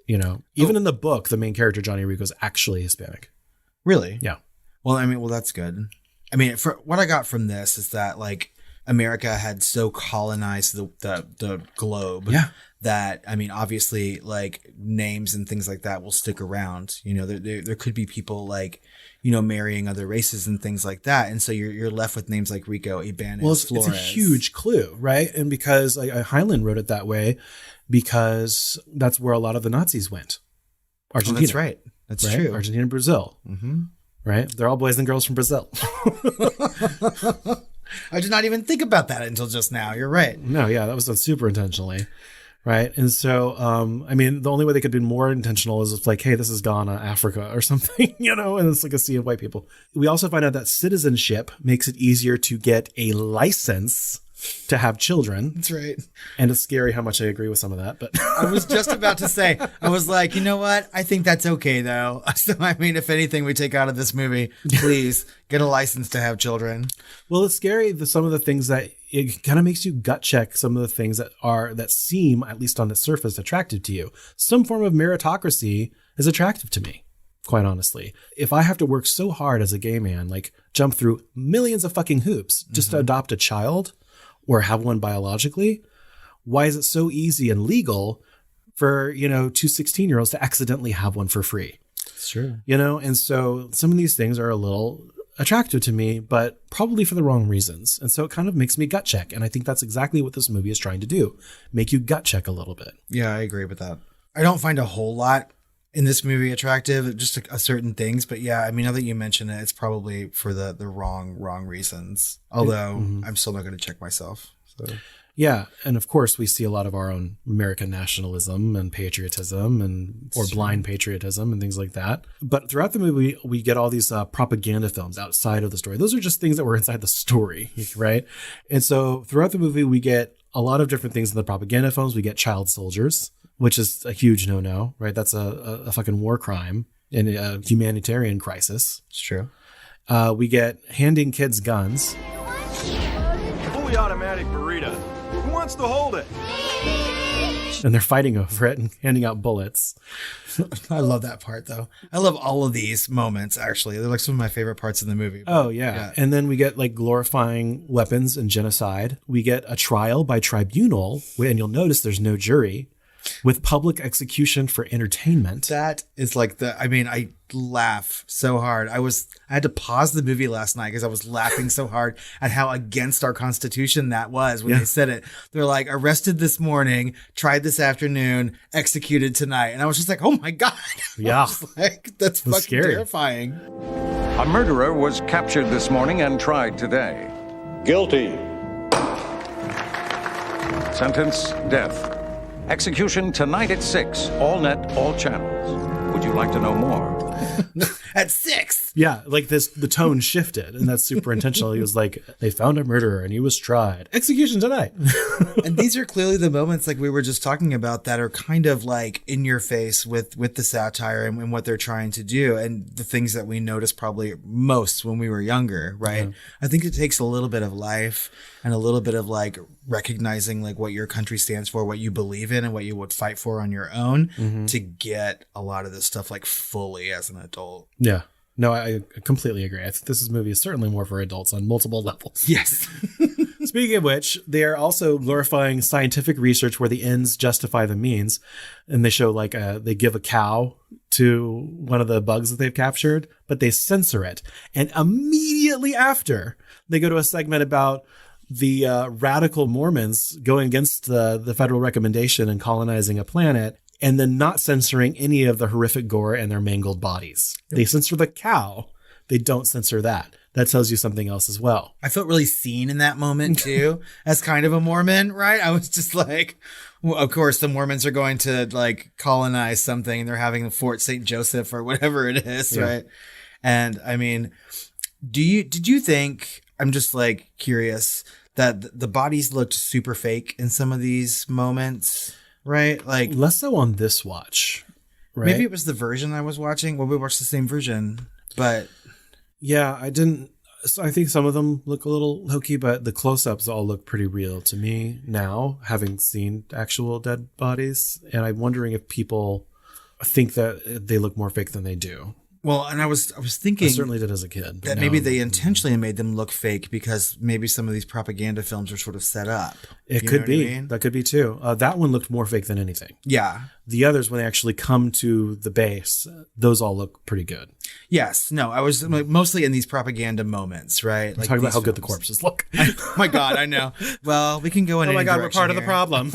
you know, even in the book, the main character, Johnny Rico, is actually Hispanic. Really? Yeah. Well, I mean, that's good. I mean, for what I got from this is that like, America had so colonized the globe that, I mean, obviously like names and things like that will stick around. You know, there could be people like, you know, marrying other races and things like that. And so you're left with names like Rico, Ibanez, Flores. It's a huge clue, right? And because Heinlein wrote it that way, because that's where a lot of the Nazis went. Argentina. Oh, that's right. That's true. Argentina and Brazil. Mm-hmm. right? They're all boys and girls from Brazil. I did not even think about that until just now. You're right. No, yeah, that was done super intentionally. Right. And so, I mean, the only way they could be more intentional is if like, hey, this is Ghana, Africa or something, and it's like a sea of white people. We also find out that citizenship makes it easier to get a license to have children. That's right. And it's scary how much I agree with some of that. But I was just about to say, I was like, you know what? I think that's okay, though. So, I mean, if anything we take out of this movie, please get a license to have children. Well, it's scary. Some of the things that it kind of makes you gut check some of the things that seem, at least on the surface, attractive to you. Some form of meritocracy is attractive to me, quite honestly. If I have to work so hard as a gay man, like jump through millions of fucking hoops just to adopt a child or have one biologically, why is it so easy and legal for, 2 16-year-olds to accidentally have one for free? Sure. And so some of these things are a little attractive to me, but probably for the wrong reasons. And so it kind of makes me gut check. And I think that's exactly what this movie is trying to do. Make you gut check a little bit. Yeah, I agree with that. I don't find a whole lot in this movie attractive, just certain things. But yeah, I mean, now that you mention it, it's probably for the wrong reasons. Although I'm still not going to check myself. So. Yeah. And of course, we see a lot of our own American nationalism and patriotism or blind patriotism and things like that. But throughout the movie, we get all these propaganda films outside of the story. Those are just things that were inside the story, right? And so throughout the movie, we get a lot of different things in the propaganda films. We get child soldiers, which is a huge no-no, right? That's a fucking war crime and a humanitarian crisis. It's true. We get handing kids guns. Fully automatic burrito. Who wants to hold it? And they're fighting over it and handing out bullets. I love that part, though. I love all of these moments, actually. They're like some of my favorite parts in the movie. Oh, yeah. And then we get like glorifying weapons and genocide. We get a trial by tribunal, and you'll notice there's no jury, with public execution for entertainment. That is like I laugh so hard. I had to pause the movie last night because I was laughing so hard at how against our Constitution that was when they said it. They're like, arrested this morning, tried this afternoon, executed tonight. And I was just like, oh my God. Yeah. That's fucking scary. terrifying. A murderer was captured this morning and tried today. Guilty. Sentence, death. Execution tonight at 6. All net, all channels. Would you like to know more? At 6. Yeah, like the tone shifted, and that's super intentional. He was like, they found a murderer and he was tried. Execution tonight. And these are clearly the moments like we were just talking about that are kind of like in your face with the satire and what they're trying to do and the things that we noticed probably most when we were younger, right? Yeah. I think it takes a little bit of life and a little bit of like recognizing like what your country stands for, what you believe in and what you would fight for on your own to get a lot of this stuff like fully as an adult. Yeah. No, I completely agree. I think this movie is certainly more for adults on multiple levels. Yes. Speaking of which, they are also glorifying scientific research where the ends justify the means. And they show like they give a cow to one of the bugs that they've captured, but they censor it. And immediately after, they go to a segment about the radical Mormons going against the federal recommendation and colonizing a planet, and then not censoring any of the horrific gore and their mangled bodies. They censor the cow. They don't censor that. That tells you something else as well. I felt really seen in that moment too, as kind of a Mormon, right? I was just like, well, of course, the Mormons are going to like colonize something and they're having the Fort St. Joseph or whatever it is, right? And I mean, did you think, I'm just like curious, that the bodies looked super fake in some of these moments? Right? Like less so on this watch. Right? Maybe it was the version I was watching. Well, we watched the same version, but yeah, I didn't. So I think some of them look a little hokey, but the close-ups all look pretty real to me now, having seen actual dead bodies. And I'm wondering if people think that they look more fake than they do. Well, and I was thinking, I certainly did as a kid, that maybe they intentionally made them look fake because maybe some of these propaganda films are sort of set up. It could be. I mean? That could be too. That one looked more fake than anything. Yeah. The others, when they actually come to the base, those all look pretty good. Yes. No, I was mostly in these propaganda moments, right? Like talking about how good the corpses look. Oh my God, I know. Well, we can go in Oh my any God, we're direction part here. of the problem.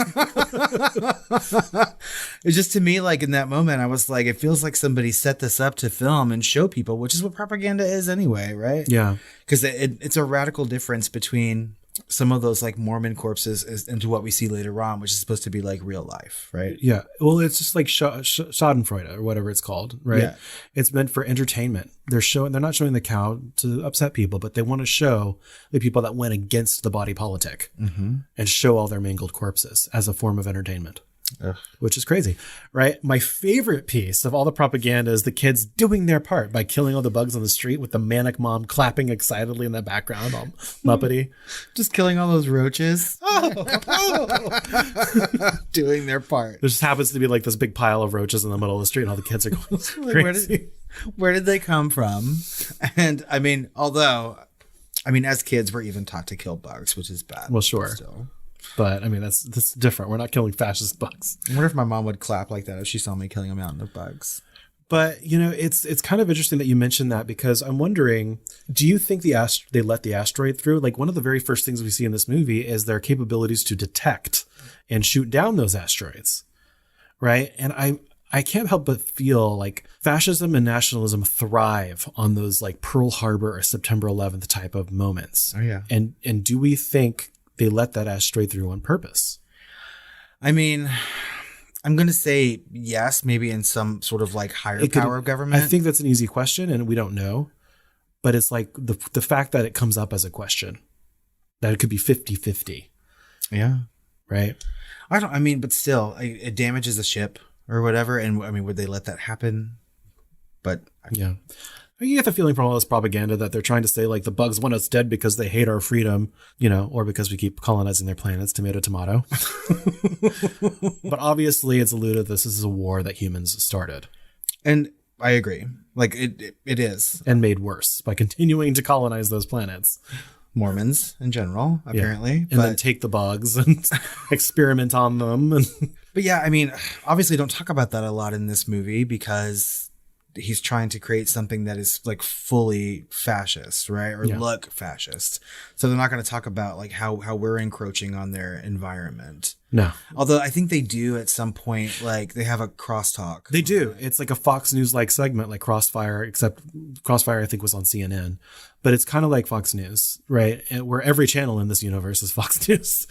It's just, to me, like in that moment, I was like, it feels like somebody set this up to film and show people, which is what propaganda is anyway, right? Yeah. Because it's a radical difference between some of those like Mormon corpses into what we see later on, which is supposed to be like real life, right? Yeah. Well, it's just like Schadenfreude or whatever it's called, right? Yeah. It's meant for entertainment. They're not showing the cow to upset people, but they want to show the people that went against the body politic and show all their mangled corpses as a form of entertainment. Ugh. Which is crazy, right? My favorite piece of all the propaganda is the kids doing their part by killing all the bugs on the street with the manic mom clapping excitedly in the background, all Muppety. Just killing all those roaches. Doing their part. There just happens to be like this big pile of roaches in the middle of the street and all the kids are going crazy. Where did they come from? And I mean, as kids, we're even taught to kill bugs, which is bad. Well, sure. Still. But I mean, that's different. We're not killing fascist bugs. I wonder if my mom would clap like that if she saw me killing a mountain of bugs. But, you know, it's kind of interesting that you mentioned that, because I'm wondering, do you think they let the asteroid through? Like, one of the very first things we see in this movie is their capabilities to detect and shoot down those asteroids, right? And I can't help but feel like fascism and nationalism thrive on those like Pearl Harbor or September 11th type of moments. Oh, yeah. And do we think they let that asteroid through on purpose? I mean, I'm going to say yes, maybe in some sort of like higher power of government. I think that's an easy question and we don't know. But it's like the fact that it comes up as a question, that it could be 50-50. Yeah. Right? But still, it damages the ship or whatever. And I mean, would they let that happen? But yeah. You get the feeling from all this propaganda that they're trying to say like the bugs want us dead because they hate our freedom, you know, or because we keep colonizing their planets, tomato, tomato. But obviously it's alluded this is a war that humans started. And I agree. Like it is. And made worse by continuing to colonize those planets. Mormons in general, apparently. Yeah. And then take the bugs and experiment on them. But yeah, I mean, obviously don't talk about that a lot in this movie because he's trying to create something that is like fully fascist, right? Or look fascist. So they're not going to talk about like how we're encroaching on their environment. No. Although I think they do at some point, like they have a crosstalk. They do. It's like a Fox News like segment like Crossfire, except Crossfire I think was on CNN. But it's kind of like Fox News, right? And where every channel in this universe is Fox News.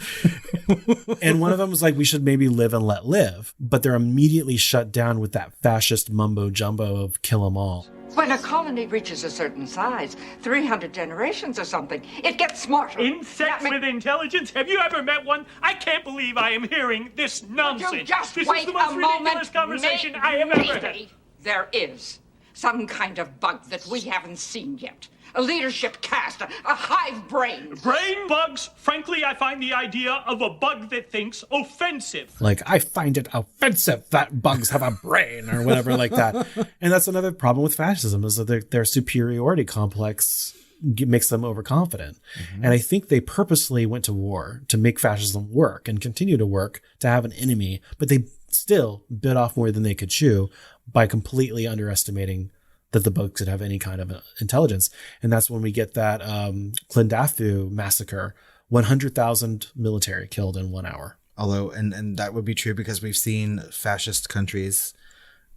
And one of them was like, we should maybe live and let live. But they're immediately shut down with that fascist mumbo jumbo of kill 'em all. When a colony reaches a certain size, 300 generations or something, it gets smarter. Insects with intelligence? Have you ever met one? I can't believe I am hearing this nonsense. Would you just this wait is the most a ridiculous moment? conversation I have ever had. Maybe there is some kind of bug that we haven't seen yet. A leadership caste, a hive brain. Brain bugs? Frankly, I find the idea of a bug that thinks offensive. Like, I find it offensive that bugs have a brain or whatever like that. And that's another problem with fascism is that their superiority complex makes them overconfident. And I think they purposely went to war to make fascism work and continue to work to have an enemy, but they still bit off more than they could chew by completely underestimating that the bugs could have any kind of intelligence. And that's when we get that Klindathu massacre, 100,000 military killed in 1 hour. Although, and that would be true because we've seen fascist countries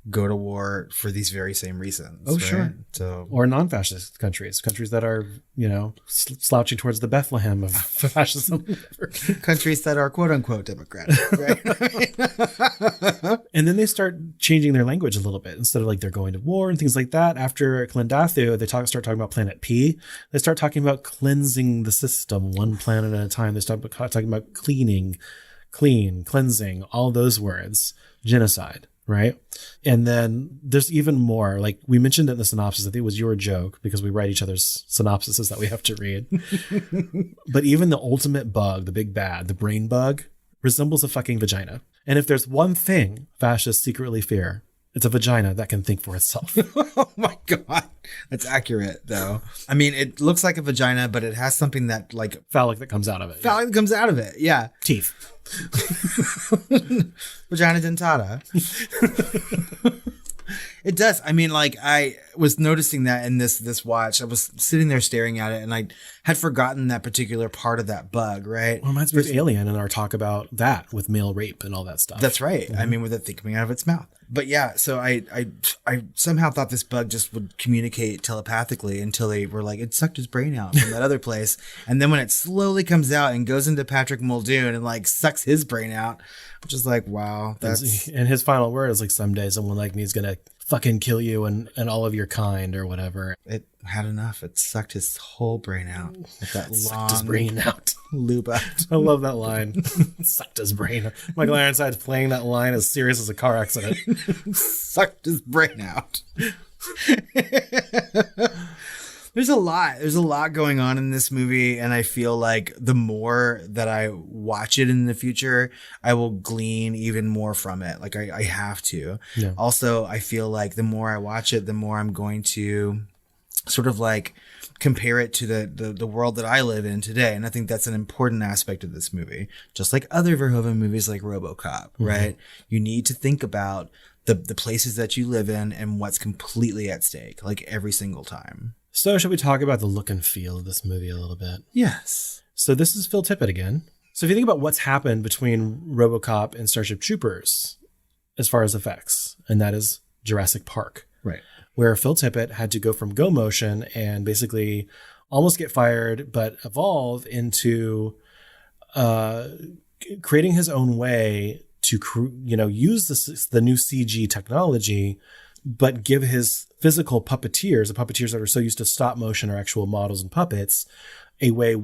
go to war for these very same reasons. Oh, right? sure. So, or non-fascist countries that are, you know, slouching towards the Bethlehem of fascism. Countries that are quote unquote democratic, right? And then they start changing their language a little bit. Instead of like they're going to war and things like that. After Klindathu, they start talking about Planet P. They start talking about cleansing the system one planet at a time. They start talking about cleansing, all those words, genocide. Right. And then there's even more, like we mentioned in the synopsis. I think it was your joke because we write each other's synopsises that we have to read. But even the ultimate bug, the big bad, the brain bug resembles a fucking vagina. And if there's one thing fascists secretly fear, it's a vagina that can think for itself. Oh my God. That's accurate though. I mean, it looks like a vagina, but it has something that like phallic that comes out of it. Phallic that comes out of it. Yeah. Teeth. Vagina dentata. It does. I mean, like, I was noticing that in this watch. I was sitting there staring at it, and I had forgotten that particular part of that bug, right? Well, reminds me of Alien and our talk about that with male rape and all that stuff. That's right. I mean, with the thing coming out of its mouth. But yeah, so I somehow thought this bug just would communicate telepathically until they were like, it sucked his brain out from that other place. And then when it slowly comes out and goes into Patrick Muldoon and like sucks his brain out, which is like, wow. And his final word is like, someday someone like me is going to fucking kill you and all of your kind or whatever. It had enough. It sucked his whole brain out. With that sucked his brain out. Lube out. I love that line. Sucked his brain out. Michael Ironside's playing that line as serious as a car accident. Sucked his brain out. There's a lot going on in this movie, and I feel like the more that I watch it in the future, I will glean even more from it. Like I have to. Yeah. Also, I feel like the more I watch it, the more I'm going to sort of like compare it to the world that I live in today. And I think that's an important aspect of this movie. Just like other Verhoeven movies like Robocop, right? You need to think about the places that you live in and what's completely at stake, like every single time. So should we talk about the look and feel of this movie a little bit? Yes. So this is Phil Tippett again. So if you think about what's happened between Robocop and Starship Troopers as far as effects, and that is Jurassic Park. Right. Where Phil Tippett had to go from Go Motion and basically almost get fired, but evolve into creating his own way to use the new CG technology, but give his physical puppeteers, the puppeteers that are so used to stop motion or actual models and puppets, a way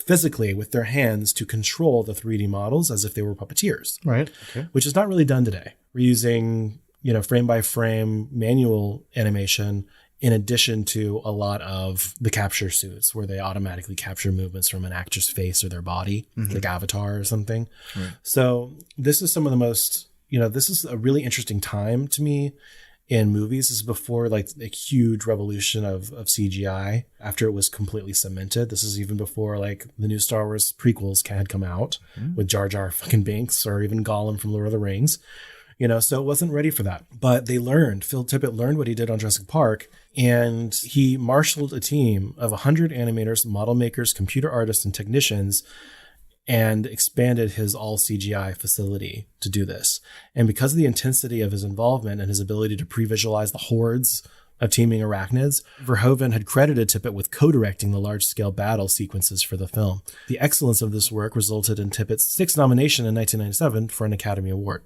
physically with their hands to control the 3D models as if they were puppeteers. Right. Okay. Which is not really done today. We're using, frame by frame manual animation in addition to a lot of the capture suits where they automatically capture movements from an actor's face or their body, like Avatar or something. Right. So this is some of the most, this is a really interesting time to me in movies. This is before like a huge revolution of CGI after it was completely cemented. This is even before like the new Star Wars prequels had come out with Jar Jar fucking Binks or even Gollum from Lord of the Rings. So it wasn't ready for that. But Phil Tippett learned what he did on Jurassic Park, and he marshaled a team of 100 animators, model makers, computer artists, and technicians, and expanded his all CGI facility to do this. And because of the intensity of his involvement and his ability to pre-visualize the hordes of teeming arachnids, Verhoeven had credited Tippett with co-directing the large-scale battle sequences for the film. The excellence of this work resulted in Tippett's 6th nomination in 1997 for an Academy Award.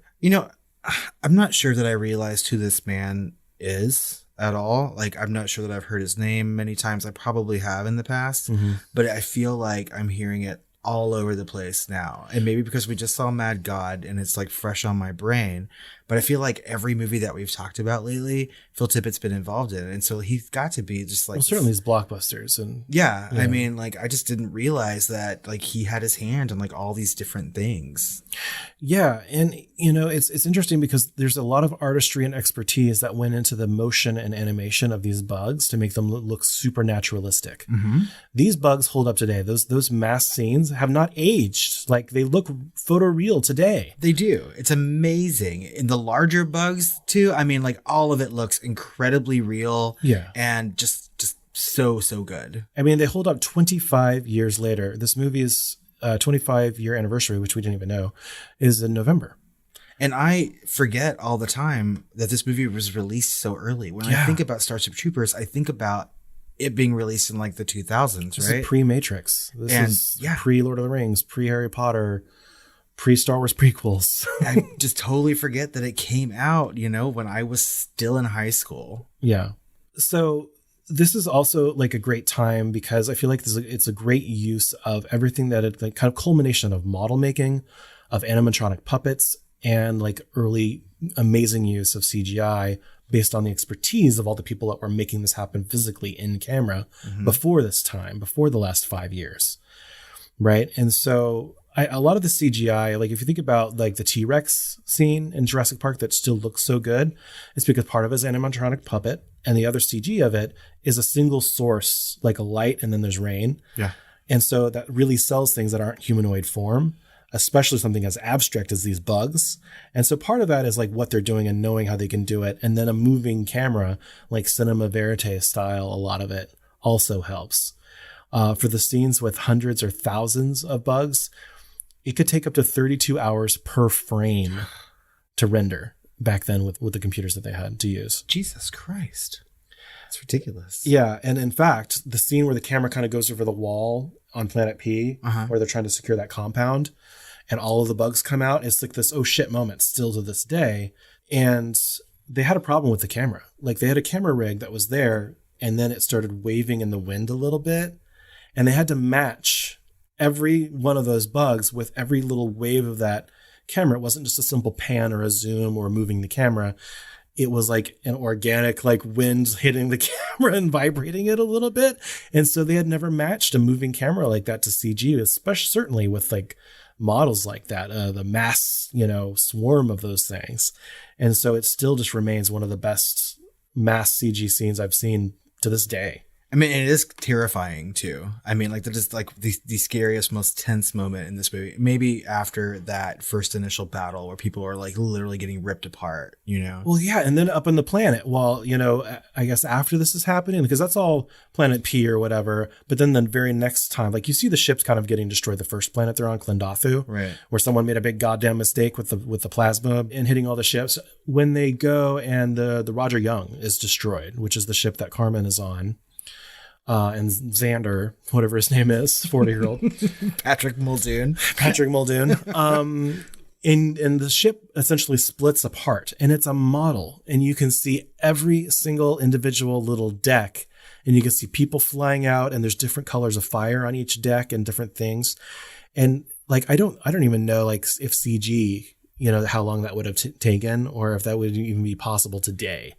I'm not sure that I realized who this man is at all. Like, I'm not sure that I've heard his name many times. I probably have in the past, but I feel like I'm hearing it all over the place now. And maybe because we just saw Mad God and it's like fresh on my brain. But I feel like every movie that we've talked about lately, Phil Tippett's been involved in. And so he's got to be just like... Well, certainly his blockbusters. And yeah, I mean, like, I just didn't realize that like he had his hand on like all these different things. Yeah. And, it's interesting because there's a lot of artistry and expertise that went into the motion and animation of these bugs to make them look super naturalistic. These bugs hold up today. Those mass scenes have not aged. Like, they look photoreal today. They do. It's amazing. In the larger bugs too, I mean, like, all of it looks incredibly real. Yeah. And just so good. I mean, they hold up 25 years later. This movie's 25-year anniversary, which we didn't even know, is in November. And I forget all the time that this movie was released so early. When I think about Starship Troopers, I think about it being released in like the 2000s, this right? Is pre-Matrix. This is pre-Lord of the Rings, pre-Harry Potter, pre-Star Wars prequels. I just totally forget that it came out, when I was still in high school. Yeah. So this is also like a great time because I feel like it's a great use of everything that it, like, kind of culmination of model making, of animatronic puppets, and like early amazing use of CGI based on the expertise of all the people that were making this happen physically in camera before this time, before the last 5 years. Right. And so a lot of the CGI, like if you think about like the T-Rex scene in Jurassic Park that still looks so good, it's because part of it is animatronic puppet and the other CG of it is a single source, like a light and then there's rain. Yeah. And so that really sells things that aren't humanoid form. especially something as abstract as these bugs. And so part of that is like what they're doing and knowing how they can do it. And then a moving camera, like cinema verite style, a lot of it also helps. For the scenes with hundreds or thousands of bugs, it could take up to 32 hours per frame to render back then with the computers that they had to use. Jesus Christ. It's ridiculous. Yeah. And in fact, the scene where the camera kind of goes over the wall on Planet P, where they're trying to secure that compound and all of the bugs come out, it's like this oh shit moment still to this day. And they had a problem with the camera. Like they had a camera rig that was there and then it started waving in the wind a little bit. And they had to match every one of those bugs with every little wave of that camera. It wasn't just a simple pan or a zoom or moving the camera. It was like an organic, like wind hitting the camera and vibrating it a little bit. And so they had never matched a moving camera like that to CG, especially certainly with like models like that, the mass, swarm of those things. And so it still just remains one of the best mass CG scenes I've seen to this day. I mean, it is terrifying too. I mean, like that is like the scariest, most tense moment in this movie. Maybe after that first initial battle where people are like literally getting ripped apart, Well, yeah. And then up on the planet, well, I guess after this is happening, because that's all Planet P or whatever. But then the very next time, like you see the ships kind of getting destroyed, the first planet they're on, Klendathu, right, where someone made a big goddamn mistake with the plasma and hitting all the ships. When they go and the Roger Young is destroyed, which is the ship that Carmen is on. And Xander, whatever his name is, 40-year-old. Patrick Muldoon. And the ship essentially splits apart and it's a model and you can see every single individual little deck and you can see people flying out and there's different colors of fire on each deck and different things. And like, I don't even know like if CG, how long that would have taken or if that would even be possible today.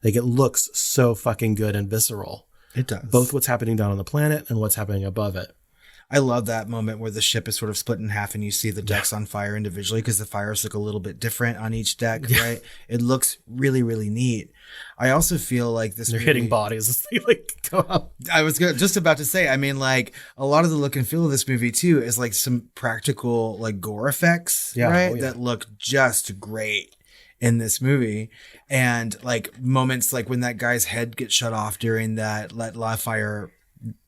Like it looks so fucking good and visceral. It does. Both what's happening down on the planet and what's happening above it. I love that moment where the ship is sort of split in half and you see the decks on fire individually because the fires look a little bit different on each deck, right? It looks really, really neat. I also feel like this They're hitting bodies as they like go up. I was just about to say, I mean, like a lot of the look and feel of this movie too is like some practical like gore effects, right? Oh, yeah. That look just great in this movie. And like moments like when that guy's head gets shut off during that live fire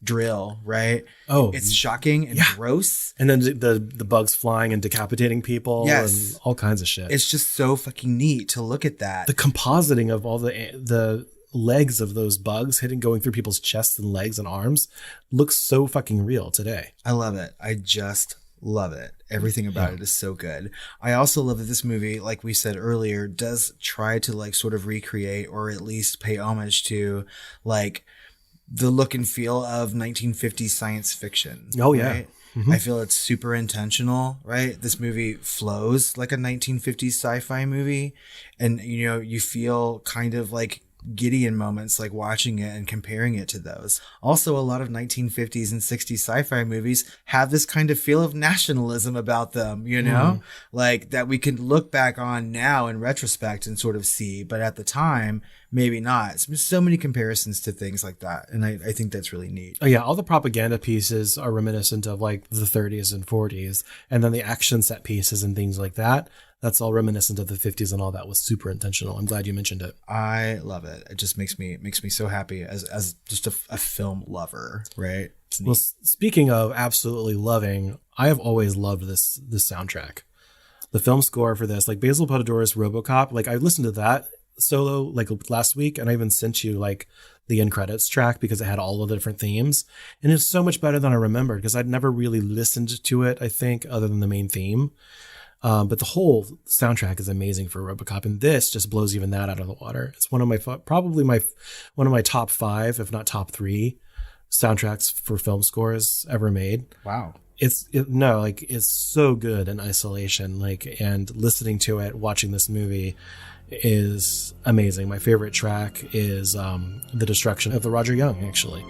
drill, right? Oh, it's shocking and gross. And then the bugs flying and decapitating people and all kinds of shit. It's just so fucking neat to look at that. The compositing of all the legs of those bugs going through people's chests and legs and arms looks so fucking real today. I love it. I just love it. Everything about it is so good. I also love that this movie, like we said earlier, does try to like sort of recreate or at least pay homage to like the look and feel of 1950s science fiction. Oh yeah. Right? Mm-hmm. I feel it's super intentional, right? This movie flows like a 1950s sci-fi movie. And, you feel kind of like giddy in moments like watching it and comparing it to those. Also, a lot of 1950s and 60s sci-fi movies have this kind of feel of nationalism about them, like that we can look back on now in retrospect and sort of see, but at the time, maybe not. So many comparisons to things like that. And I think that's really neat. Oh yeah. All the propaganda pieces are reminiscent of like the 30s and 40s. And then the action set pieces and things like that. That's all reminiscent of the 50s and all that was super intentional. I'm glad you mentioned it. I love it. It just makes me so happy as just a film lover, right? Well, speaking of absolutely loving, I have always loved this soundtrack. The film score for this, like Basil Podadora's Robocop, like I listened to that solo like last week and I even sent you like the end credits track because it had all of the different themes and it's so much better than I remembered because I'd never really listened to it, I think, other than the main theme. But the whole soundtrack is amazing for Robocop, and this just blows even that out of the water. It's one of my one of my top 5, if not top 3, soundtracks for film scores ever made. Wow, it's so good in isolation. And listening to it, watching this movie is amazing. My favorite track is "The Destruction" of the Roger Young, actually.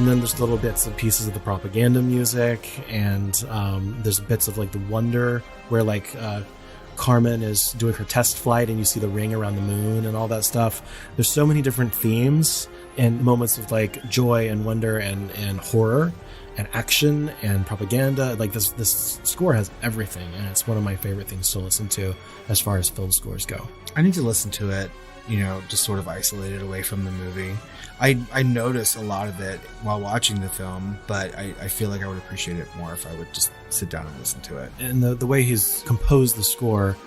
And then there's little bits and pieces of the propaganda music, and there's bits of like the Wonder, where like Carmen is doing her test flight and you see the ring around the moon and all that stuff. There's so many different themes and moments of like joy and wonder and horror and action and propaganda. Like this score has everything, and it's one of my favorite things to listen to as far as film scores go. I need to listen to it, just sort of isolated away from the movie. I notice a lot of it while watching the film, but I feel like I would appreciate it more if I would just sit down and listen to it. And the way he's composed the score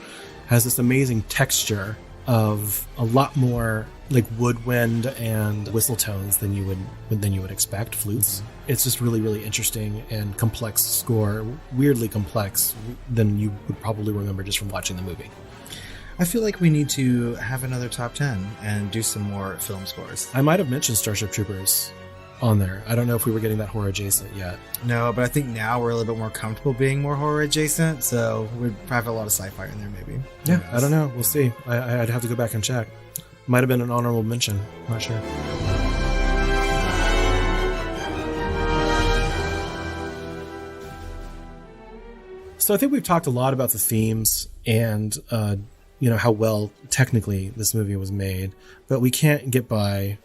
has this amazing texture of a lot more like woodwind and whistle tones than you would expect, flutes. It's just really, really interesting and complex score, weirdly complex than you would probably remember just from watching the movie. I feel like we need to have another top 10 and do some more film scores. I might have mentioned Starship Troopers on there. I don't know if we were getting that horror adjacent yet. No, but I think now we're a little bit more comfortable being more horror adjacent, so we'd probably have a lot of sci-fi in there maybe. Yeah, I don't know. We'll see. I'd have to go back and check. Might have been an honorable mention. Not sure. So I think we've talked a lot about the themes and how well technically this movie was made, but we can't get by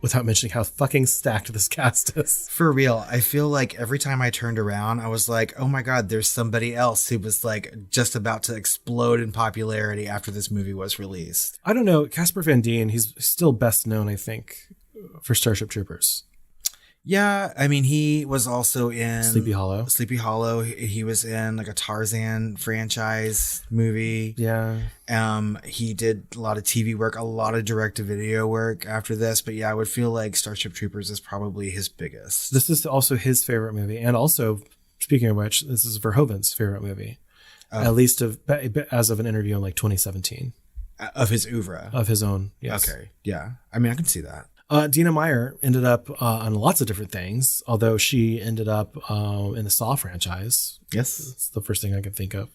without mentioning how fucking stacked this cast is. For real, I feel like every time I turned around, I was like, oh my God, there's somebody else who was like just about to explode in popularity after this movie was released. I don't know. Casper Van Dien, he's still best known, I think, for Starship Troopers. Yeah, I mean, he was also in Sleepy Hollow. He was in like a Tarzan franchise movie. Yeah. He did a lot of TV work, a lot of direct-to-video work after this. But yeah, I would feel like Starship Troopers is probably his biggest. This is also his favorite movie. And also, speaking of which, this is Verhoeven's favorite movie. At least as of an interview in like 2017. Of his oeuvre. Of his own, yes. Okay, yeah. I mean, I can see that. Dina Meyer ended up on lots of different things, although she ended up in the Saw franchise. Yes. It's the first thing I could think of.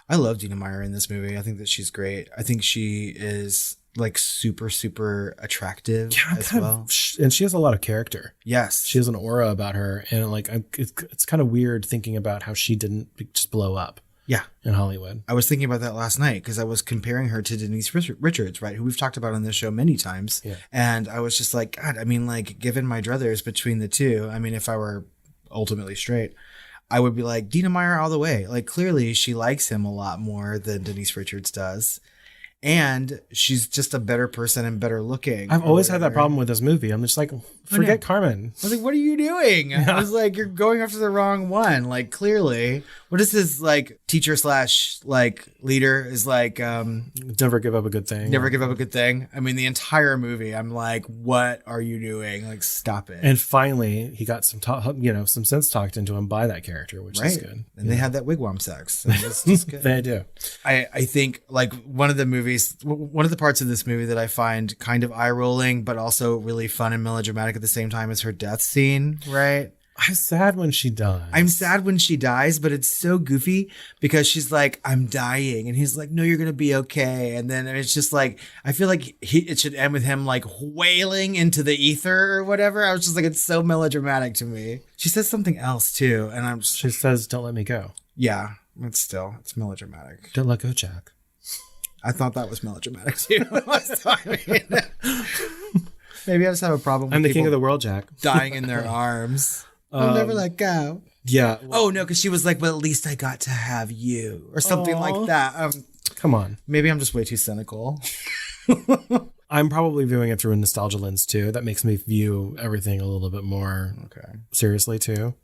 I love Dina Meyer in this movie. I think that she's great. I think she is like super, super attractive as well. And she has a lot of character. Yes. She has an aura about her. And like, it's kind of weird thinking about how she didn't just blow up. Yeah. In Hollywood. I was thinking about that last night because I was comparing her to Denise Richards, right? Who we've talked about on this show many times. Yeah. And I was just like, God, I mean, like, given my druthers between the two, I mean, if I were ultimately straight, I would be like, Dina Meyer all the way. Like, clearly she likes him a lot more than Denise Richards does. And she's just a better person and better looking. I've always had that problem with this movie. I'm just like, forget Carmen. I was like, what are you doing? Yeah. I was like, you're going after the wrong one. Like, clearly. What is this, like, teacher / like leader is like... never give up a good thing. Never give up a good thing. I mean, the entire movie, I'm like, what are you doing? Like, stop it. And finally, he got some sense talked into him by that character, which is good. And they had that wigwam sex. And it's just good. They do. I think, like, one of the parts of this movie that I find kind of eye-rolling, but also really fun and melodramatic at the same time is her death scene, right? I'm sad when she dies. I'm sad when she dies, but it's so goofy because she's like, I'm dying. And he's like, no, you're going to be okay. And then it's just like, I feel like it should end with him like wailing into the ether or whatever. I was just like, it's so melodramatic to me. She says something else too. And she says, don't let me go. Yeah, it's melodramatic. Don't let go, Jack. I thought that was melodramatic too. Maybe I just have a problem with I'm the king of the world, Jack. Dying in their arms. I'll never let go. Yeah. Oh, no, because she was like, well, at least I got to have you. Or something like that. Come on. Maybe I'm just way too cynical. I'm probably viewing it through a nostalgia lens, too. That makes me view everything a little bit more seriously, too.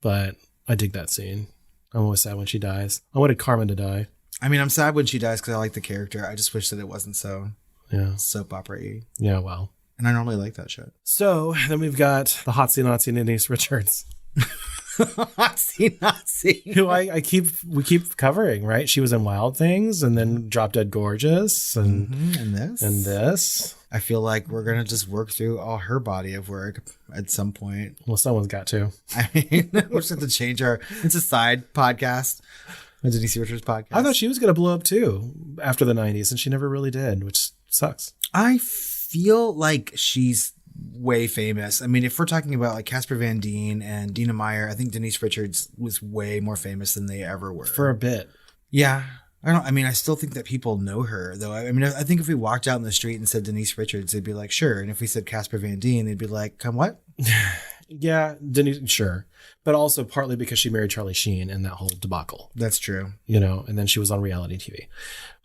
But I dig that scene. I'm always sad when she dies. I wanted Carmen to die. I mean, I'm sad when she dies because I like the character. I just wish that it wasn't so soap opera-y. Yeah, well. And I normally like that shit. So then we've got the Hotsy Nazi Denise Richards. Hotsy Nazi. Who we keep covering, right? She was in Wild Things and then Drop Dead Gorgeous and this. I feel like we're going to just work through all her body of work at some point. Well, someone's got to. I mean, we're just going to change it's a side podcast. A Denise Richards podcast. I thought she was going to blow up too after the 90s and she never really did, which sucks. I feel like she's way famous. I mean, if we're talking about like Casper Van Dien and Dina Meyer, I think Denise Richards was way more famous than they ever were. For a bit. Yeah. I still think that people know her, though. I mean, I think if we walked out in the street and said Denise Richards, they'd be like, sure. And if we said Casper Van Dien, they'd be like, come what? Yeah, Denise, sure. But also partly because she married Charlie Sheen and that whole debacle. That's true. You know, and then she was on reality TV.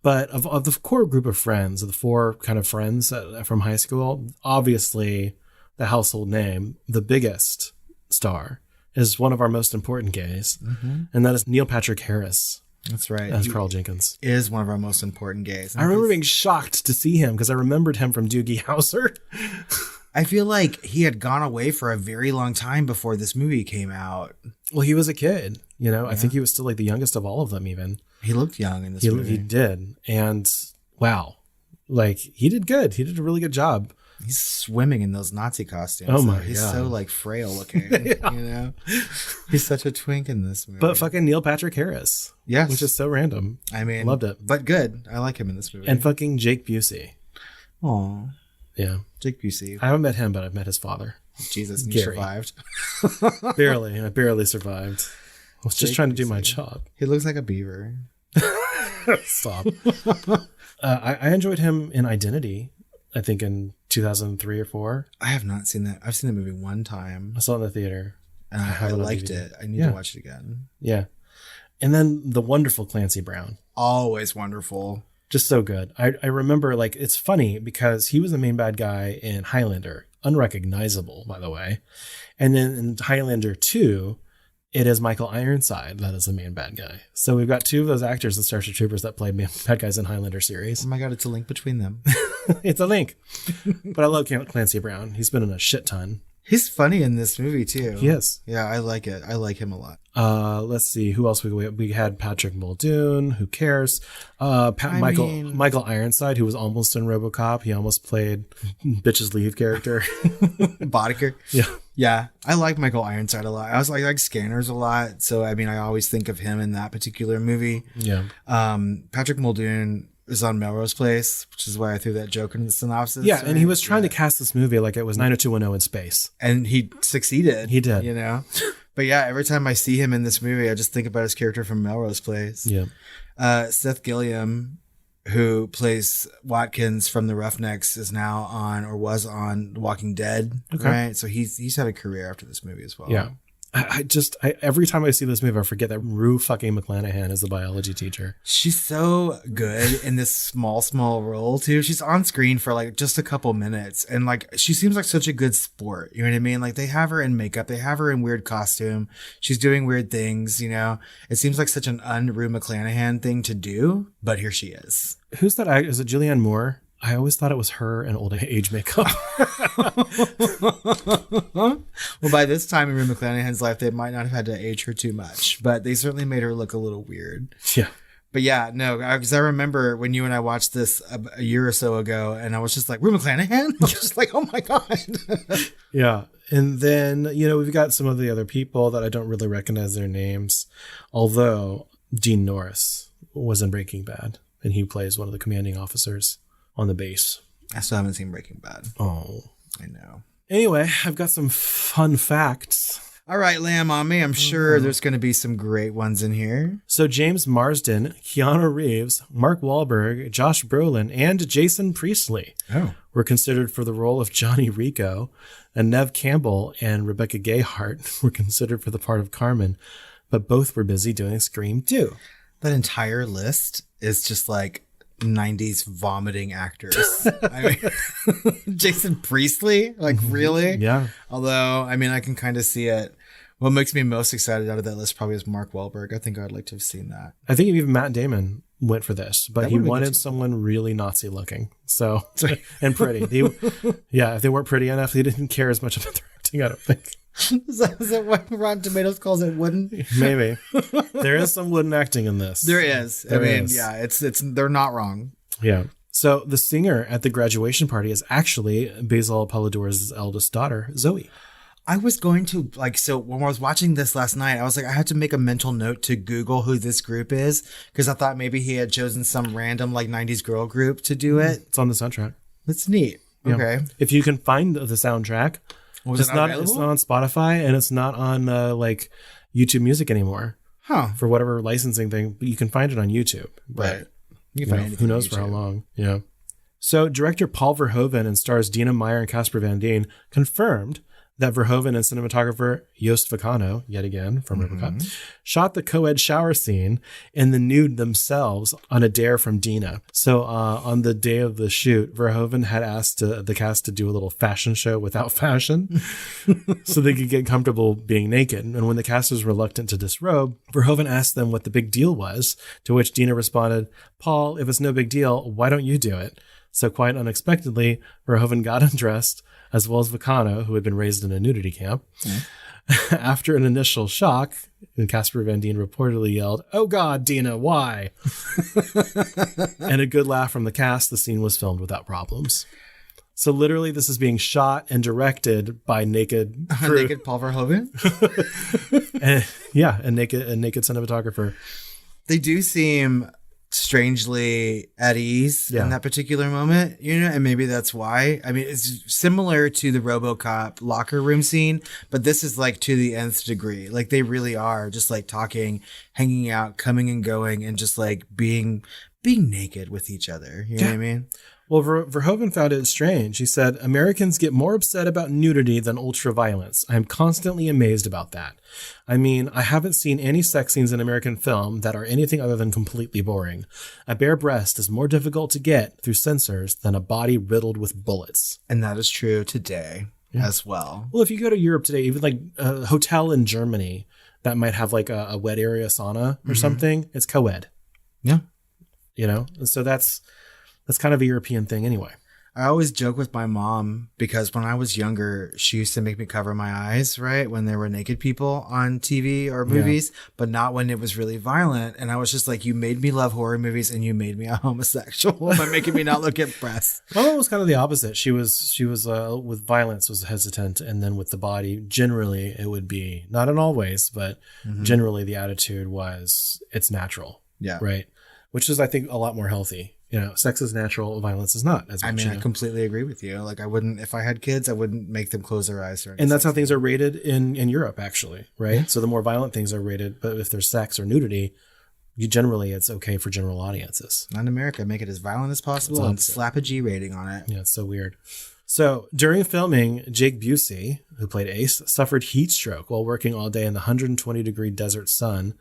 But of the core group of friends, of the four kind of friends from high school, obviously the household name, the biggest star, is one of our most important gays. Mm-hmm. And that is Neil Patrick Harris. That's right. As Carl Jenkins. Is one of our most important gays. I remember being shocked to see him because I remembered him from Doogie Howser. I feel like he had gone away for a very long time before this movie came out. Well, he was a kid, you know. Yeah. I think he was still like the youngest of all of them even. He looked young in this movie. He did. And wow, like he did good. He did a really good job. He's swimming in those Nazi costumes. Oh my He's God. so like frail looking, Yeah. You know? He's such a twink in this movie. But fucking Neil Patrick Harris. Yes. Which is so random. I mean, loved it. But good. I like him in this movie. And fucking Jake Busey. Aw. Yeah. Jake Busey. I haven't met him, but I've met his father. Jesus, you survived. Barely. I barely survived. I was just trying to do my job. He looks like a beaver. Stop. I enjoyed him in Identity, I think in 2003 or 4. I have not seen that. I've seen the movie one time. I saw it in the theater. And I liked it. I need to watch it again. Yeah. And then the wonderful Clancy Brown. Always wonderful. Just so good. I remember, like, it's funny because he was the main bad guy in Highlander. Unrecognizable, by the way. And then in Highlander 2, it is Michael Ironside that is the main bad guy. So we've got two of those actors in Starship Troopers that played bad guys in Highlander series. Oh my God, it's a link between them. It's a link. But I love Clancy Brown. He's been in a shit ton. He's funny in this movie too. He is. Yeah, I like it. I like him a lot. Let's see who else we had. Patrick Muldoon. Who cares? Michael Ironside, who was almost in RoboCop. He almost played Bitches Leave character. Boddicker. Yeah. Yeah, I like Michael Ironside a lot. I like Scanners a lot, so I mean, I always think of him in that particular movie. Yeah. Patrick Muldoon is on Melrose Place, which is why I threw that joke in the synopsis. Yeah, and he was trying to cast this movie like it was 90210 in space, and he succeeded. He did, you know. But yeah, every time I see him in this movie, I just think about his character from Melrose Place. Yeah. Seth Gilliam, who plays Watkins from the Roughnecks, is now on or was on The Walking Dead. Okay. Right. So he's had a career after this movie as well. Yeah. I every time I see this movie, I forget that Rue fucking McClanahan is the biology teacher. She's so good in this small role too. She's on screen for like just a couple minutes, and like she seems like such a good sport. You know what I mean? Like they have her in makeup, they have her in weird costume. She's doing weird things. You know, it seems like such an un-Rue McClanahan thing to do, but here she is. Who's that? Is it Julianne Moore? I always thought it was her in old age makeup. Well, by this time in Rue McClanahan's life, they might not have had to age her too much, but they certainly made her look a little weird. Yeah. But yeah, no, because I remember when you and I watched this a year or so ago, and I was just like, Rue McClanahan? I was just like, oh my God. Yeah. And then, you know, we've got some of the other people that I don't really recognize their names, although Dean Norris was in Breaking Bad, and he plays one of the commanding officers on the base. I still haven't seen Breaking Bad. Oh. I know. Anyway, I've got some fun facts. All right, lamb on me. I'm sure there's going to be some great ones in here. So James Marsden, Keanu Reeves, Mark Wahlberg, Josh Brolin, and Jason Priestley were considered for the role of Johnny Rico, and Nev Campbell and Rebecca Gayheart were considered for the part of Carmen, but both were busy doing Scream 2. That entire list is just like 90s vomiting actors. I mean, Jason Priestley, like really? Yeah. Although, I mean, I can kind of see it. What makes me most excited out of that list probably is Mark Wahlberg. I think I'd like to have seen that. I think even Matt Damon went for this, but he wanted someone really Nazi looking. So, and pretty. If they weren't pretty enough, he didn't care as much about their acting, I don't think. Is that what Rotten Tomatoes calls it? Wooden? Maybe. There is some wooden acting in this. There is. I mean, yeah, it's they're not wrong. Yeah. So the singer at the graduation party is actually Basil Polidor's eldest daughter, Zoe. I was going to so when I was watching this last night, I was like, I had to make a mental note to Google who this group is, because I thought maybe he had chosen some random 90s girl group to do it. It's on the soundtrack. That's neat. Yeah. Okay. If you can find the soundtrack, It's not on Spotify and it's not on like YouTube Music anymore. Huh. For whatever licensing thing, but you can find it on YouTube. But Right. You can find anything who on knows for how YouTube. long. Yeah. So director Paul Verhoeven and stars Dina Meyer and Casper Van Dien confirmed that Verhoeven and cinematographer Joost Vacano, yet again from Robocop, shot the co-ed shower scene in the nude themselves on a dare from Dina. So on the day of the shoot, Verhoeven had asked the cast to do a little fashion show without fashion so they could get comfortable being naked. And when the cast was reluctant to disrobe, Verhoeven asked them what the big deal was, to which Dina responded, "Paul, if it's no big deal, why don't you do it?" So quite unexpectedly, Verhoeven got undressed, as well as Vacano, who had been raised in a nudity camp. After an initial shock, and Casper Van Dien reportedly yelled, "Oh God, Dina, why?" And a good laugh from the cast, the scene was filmed without problems. So literally this is being shot and directed by naked crew. Naked Paul Verhoeven? A naked cinematographer. They do seem strangely at ease in that particular moment, and maybe that's why. I mean, it's similar to the RoboCop locker room scene, but this is like to the nth degree. Like they really are just like talking, hanging out, coming and going, and just like being naked with each other. You know what I mean? Well, Verhoeven found it strange. He said, "Americans get more upset about nudity than ultra-violence. I am constantly amazed about that. I mean, I haven't seen any sex scenes in American film that are anything other than completely boring. A bare breast is more difficult to get through censors than a body riddled with bullets." And that is true today as well. Well, if you go to Europe today, even like a hotel in Germany that might have like a wet area sauna or something, it's co-ed. Yeah. And so that's kind of a European thing anyway. I always joke with my mom because when I was younger, she used to make me cover my eyes, right? When there were naked people on TV or movies, but not when it was really violent. And I was just like, you made me love horror movies and you made me a homosexual by making me not look at breasts. My mom was kind of the opposite. She was with violence was hesitant. And then with the body, generally it would be, not in all ways, but generally the attitude was it's natural. Yeah. Right. Which is, I think, a lot more healthy. Sex is natural, violence is not. As much, I mean, I completely agree with you. Like, I wouldn't, if I had kids, I wouldn't make them close their eyes. And that's how things are rated in Europe, actually, right? Yeah. So the more violent things are rated, but if there's sex or nudity, it's okay for general audiences. Not in America. Make it as violent as possible and slap a G rating on it. Yeah, it's so weird. So during filming, Jake Busey, who played Ace, suffered heat stroke while working all day in the 120-degree desert sun,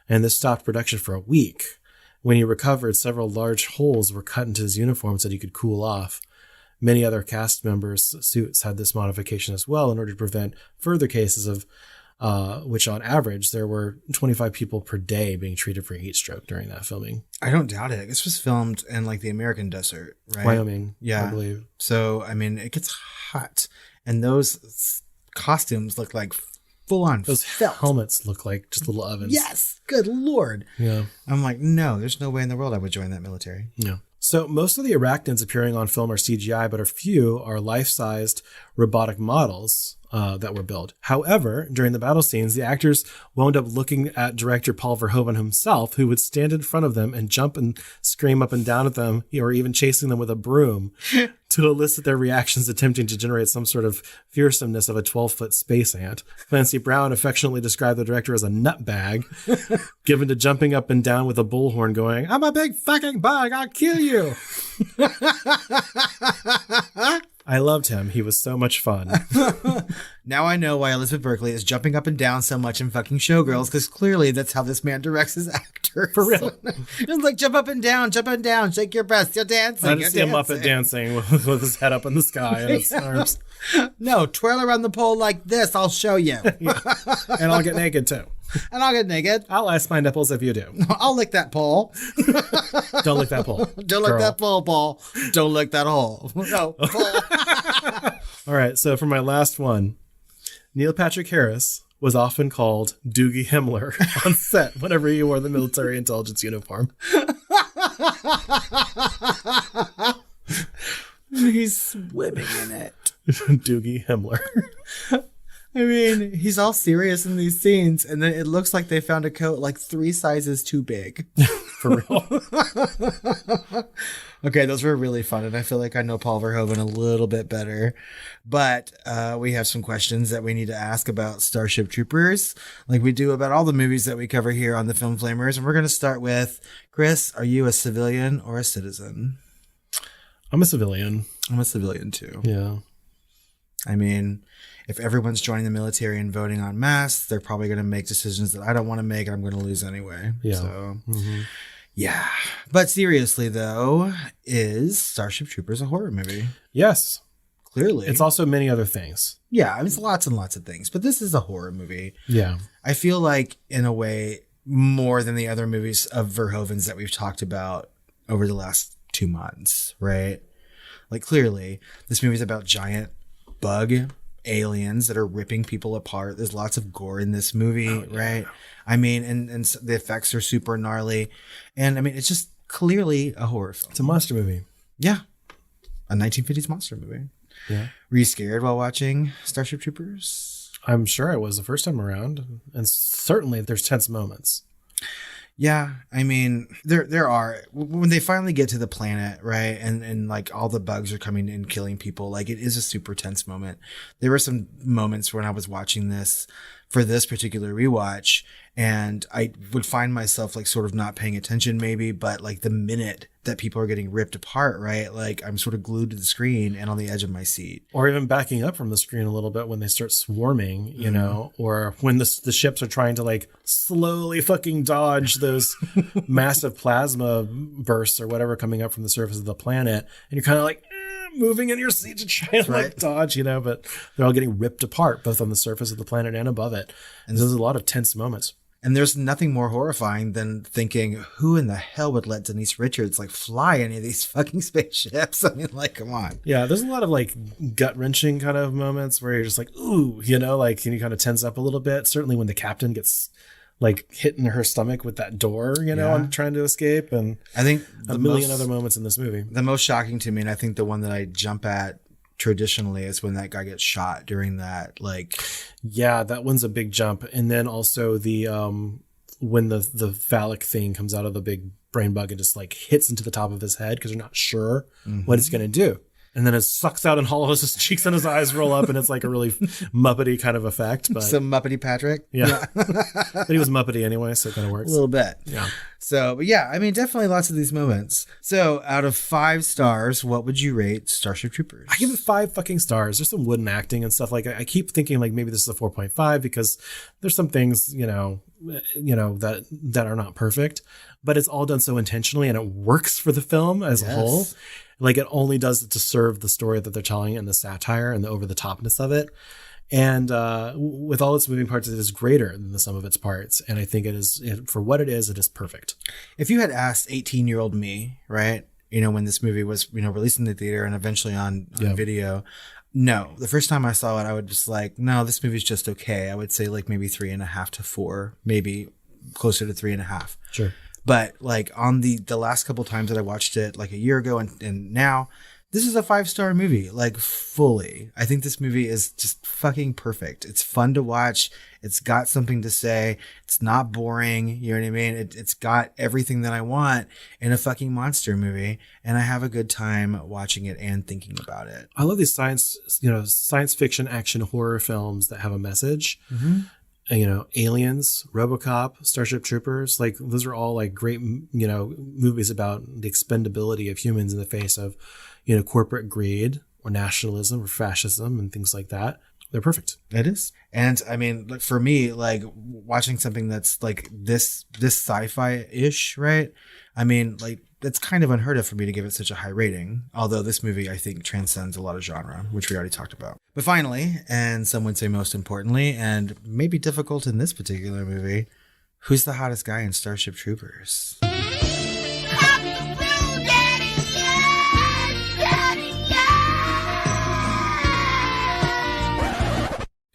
and this stopped production for a week. When he recovered, several large holes were cut into his uniform so that he could cool off. Many other cast members' suits had this modification as well in order to prevent further cases of which on average, there were 25 people per day being treated for heat stroke during that filming. I don't doubt it. This was filmed in like the American desert, right? Wyoming, yeah, I believe. So, I mean, it gets hot. And those costumes look like full-on Those helmets look like just little ovens. Yes. Good Lord. Yeah. I'm like, no, there's no way in the world I would join that military. Yeah. So most of the arachnids appearing on film are CGI, but a few are life-sized robotic models that were built. However, during the battle scenes, the actors wound up looking at director Paul Verhoeven himself, who would stand in front of them and jump and scream up and down at them, or even chasing them with a broom to elicit their reactions, attempting to generate some sort of fearsomeness of a 12-foot space ant. Clancy Brown affectionately described the director as a nutbag, given to jumping up and down with a bullhorn going, "I'm a big fucking bug, I'll kill you." I loved him. He was so much fun. Now I know why Elizabeth Berkley is jumping up and down so much in fucking Showgirls, because clearly that's how this man directs his actors. For real. It's like, jump up and down, shake your breasts, you're dancing. I just see him up and dancing with his head up in the sky and his arms. No, twirl around the pole like this, I'll show you. Yeah. And I'll get naked too. And I'll get naked. I'll ice my nipples if you do. I'll lick that pole. Don't lick that pole. Don't lick that pole, Paul. Don't lick that hole. No, Paul. All right, so for my last one, Neil Patrick Harris was often called Doogie Himmler on set whenever he wore the military intelligence uniform. He's swimming in it. Doogie Himmler. I mean, he's all serious in these scenes, and then it looks like they found a coat like 3 sizes too big. For real. Okay, those were really fun, and I feel like I know Paul Verhoeven a little bit better. But we have some questions that we need to ask about Starship Troopers, like we do about all the movies that we cover here on the Film Flamers. And we're going to start with, Chris, are you a civilian or a citizen? I'm a civilian. I'm a civilian, too. Yeah. I mean, if everyone's joining the military and voting en masse, they're probably going to make decisions that I don't want to make, and I'm going to lose anyway. Yeah. So, yeah. But seriously, though, is Starship Troopers a horror movie? Yes. Clearly. It's also many other things. Yeah, I mean, it's lots and lots of things, but this is a horror movie. Yeah. I feel like, in a way, more than the other movies of Verhoeven's that we've talked about over the last 2 months, right? Like, clearly, this movie's about giant bug aliens that are ripping people apart. There's lots of gore in this movie, right? I mean, and the effects are super gnarly. And I mean, it's just clearly a horror film. It's a monster movie. Yeah. A 1950s monster movie. Yeah. Were you scared while watching Starship Troopers? I'm sure I was the first time around. And certainly there's tense moments. Yeah, I mean, there are, when they finally get to the planet, right, and like all the bugs are coming and killing people, like it is a super tense moment. There were some moments when I was watching this for this particular rewatch, and I would find myself like sort of not paying attention maybe, but like the minute that people are getting ripped apart, right, like I'm sort of glued to the screen and on the edge of my seat. Or even backing up from the screen a little bit when they start swarming, you know, or when the ships are trying to like slowly fucking dodge those massive plasma bursts or whatever coming up from the surface of the planet. And you're kind of like moving in your seat to try and like dodge, you know, but they're all getting ripped apart both on the surface of the planet and above it. And there's a lot of tense moments. And there's nothing more horrifying than thinking, who in the hell would let Denise Richards like fly any of these fucking spaceships? I mean, like, come on. Yeah, there's a lot of like gut wrenching kind of moments where you're just like, ooh, you know, like, and you kind of tense up a little bit. Certainly when the captain gets like hit in her stomach with that door, you know, and trying to escape. And I think a million other moments in this movie. The most shocking to me, and I think the one that I jump at traditionally, is when that guy gets shot during that, like, yeah, that one's a big jump. And then also the when the phallic thing comes out of the big brain bug and just like hits into the top of his head because they're not sure what it's going to do. And then it sucks out and hollows his cheeks and his eyes roll up, and it's like a really Muppety kind of effect. But some Muppety Patrick. Yeah. But he was Muppety anyway, so it kind of works. A little bit. Yeah. So, but yeah, I mean, definitely lots of these moments. So out of 5 stars, what would you rate Starship Troopers? I give it 5 fucking stars. There's some wooden acting and stuff. Like I keep thinking like maybe this is a 4.5 because there's some things, you know, that are not perfect, but it's all done so intentionally and it works for the film as a whole. Like it only does it to serve the story that they're telling and the satire and the over the topness of it. And with all its moving parts, it is greater than the sum of its parts. And I think for what it is perfect. If you had asked 18-year-old me, right, you know, when this movie was, you know, released in the theater and eventually on video, no, the first time I saw it, I would just like, no, this movie's just okay. I would say like maybe 3.5 to 4, maybe closer to 3.5. Sure. But like on the last couple times that I watched it, like a year ago and now, this is a 5-star movie, like fully. I think this movie is just fucking perfect. It's fun to watch. It's got something to say. It's not boring. You know what I mean? It's got everything that I want in a fucking monster movie. And I have a good time watching it and thinking about it. I love these science fiction action horror films that have a message. Mm-hmm. You know, Aliens, Robocop, Starship Troopers, like those are all like great, you know, movies about the expendability of humans in the face of, you know, corporate greed or nationalism or fascism and things like that. They're perfect. It is. And I mean, like for me, like watching something that's like this sci-fi-ish, right? I mean, like it's kind of unheard of for me to give it such a high rating. Although this movie, I think, transcends a lot of genre, which we already talked about. But finally, and some would say most importantly, and maybe difficult in this particular movie, who's the hottest guy in Starship Troopers?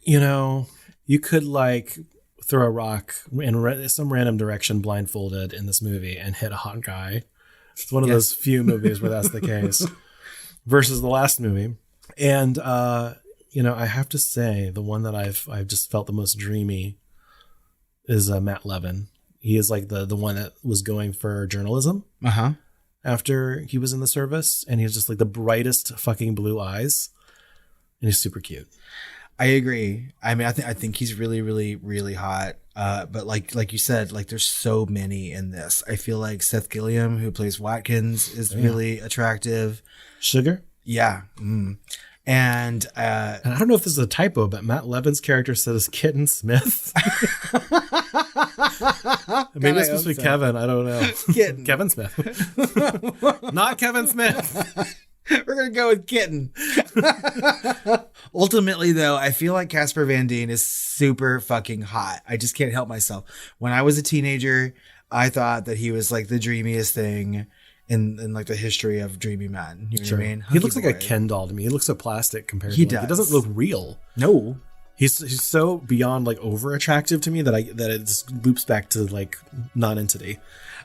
You know, you could like throw a rock in some random direction blindfolded in this movie and hit a hot guy. It's one of those few movies where that's the case versus the last movie. And, you know, I have to say the one that I've just felt the most dreamy is Matt Levin. He is like the one that was going for journalism after he was in the service. And he's just like the brightest fucking blue eyes. And he's super cute. I agree. I mean, I think he's really, really, really hot. But like you said, like there's so many in this. I feel like Seth Gilliam, who plays Watkins, is really attractive. Sugar? Yeah. And I don't know if this is a typo, but Matt Levin's character says Kitten Smith. Maybe it's supposed to be Kevin. I don't know. Kitten. Kevin Smith. Not Kevin Smith. We're going to go with Kitten. Ultimately, though, I feel like Casper Van Dien is super fucking hot. I just can't help myself. When I was a teenager, I thought that he was like the dreamiest thing in like the history of dreamy men. You know what I mean? He looks like a Ken doll to me. He looks so plastic compared to He does. He doesn't look real. No. He's so beyond like over attractive to me that it just loops back to like non-entity.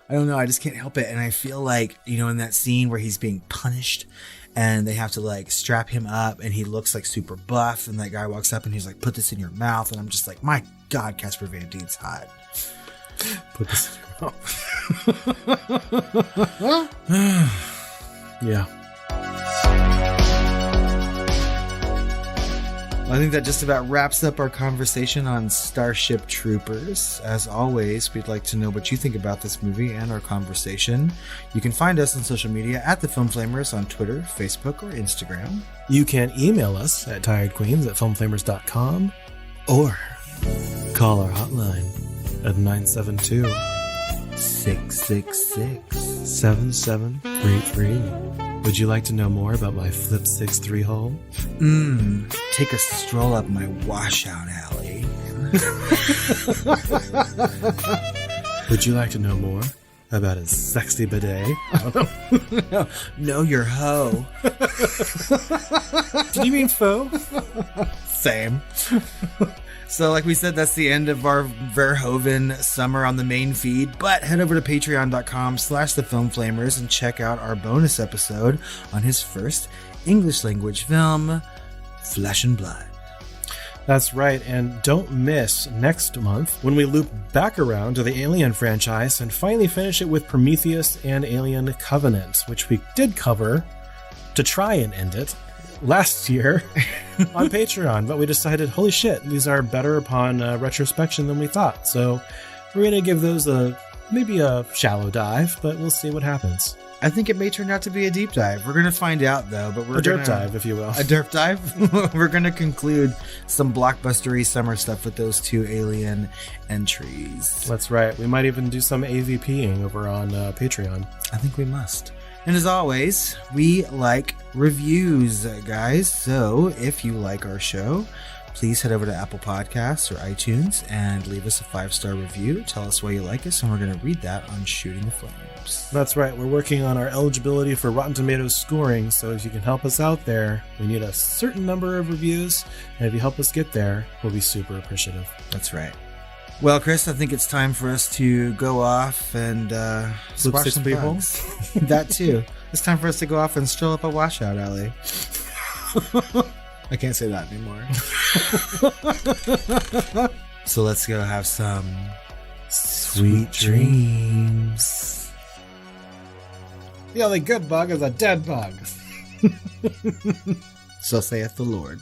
I don't know. I just can't help it. And I feel like, you know, in that scene where he's being punished and they have to like strap him up and he looks like super buff and that guy walks up and he's like, put this in your mouth. And I'm just like, my God, Casper Van Dien's hot. Put this in your mouth. Yeah. I think that just about wraps up our conversation on Starship Troopers. As always, we'd like to know what you think about this movie and our conversation. You can find us on social media at The Film Flamers on Twitter, Facebook, or Instagram. You can email us at tiredqueens@filmflamers.com or call our hotline at 972-666-7733. Would you like to know more about my Flip 6-3 hole? Take a stroll up my washout alley. Would you like to know more about his sexy bidet? I don't know. Know your hoe. Did you mean faux? Same. So like we said, that's the end of our Verhoeven summer on the main feed, but head over to patreon.com/thefilmflamers and check out our bonus episode on his first English language film, Flesh and Blood. That's right, and don't miss next month when we loop back around to the Alien franchise and finally finish it with Prometheus and Alien Covenant, which we did cover to try and end it last year on Patreon, but we decided, holy shit, these are better upon retrospection than we thought. So we're going to give those maybe a shallow dive, but we'll see what happens. I think it may turn out to be a deep dive. We're going to find out, though. But we're a derp dive, if you will. A derp dive? We're going to conclude some blockbustery summer stuff with those two Alien entries. That's right. We might even do some AVPing over on Patreon. I think we must. And as always, we like reviews, guys. So if you like our show, please head over to Apple Podcasts or iTunes and leave us a 5-star review. Tell us why you like us, and we're going to read that on Shooting the Flames. That's right. We're working on our eligibility for Rotten Tomatoes scoring, so if you can help us out there, we need a certain number of reviews, and if you help us get there, we'll be super appreciative. That's right. Well, Chris, I think it's time for us to go off and squash some people. That too. It's time for us to go off and stroll up a washout alley. I can't say that anymore. So let's go have some sweet dreams. The only good bug is a dead bug. So saith the Lord.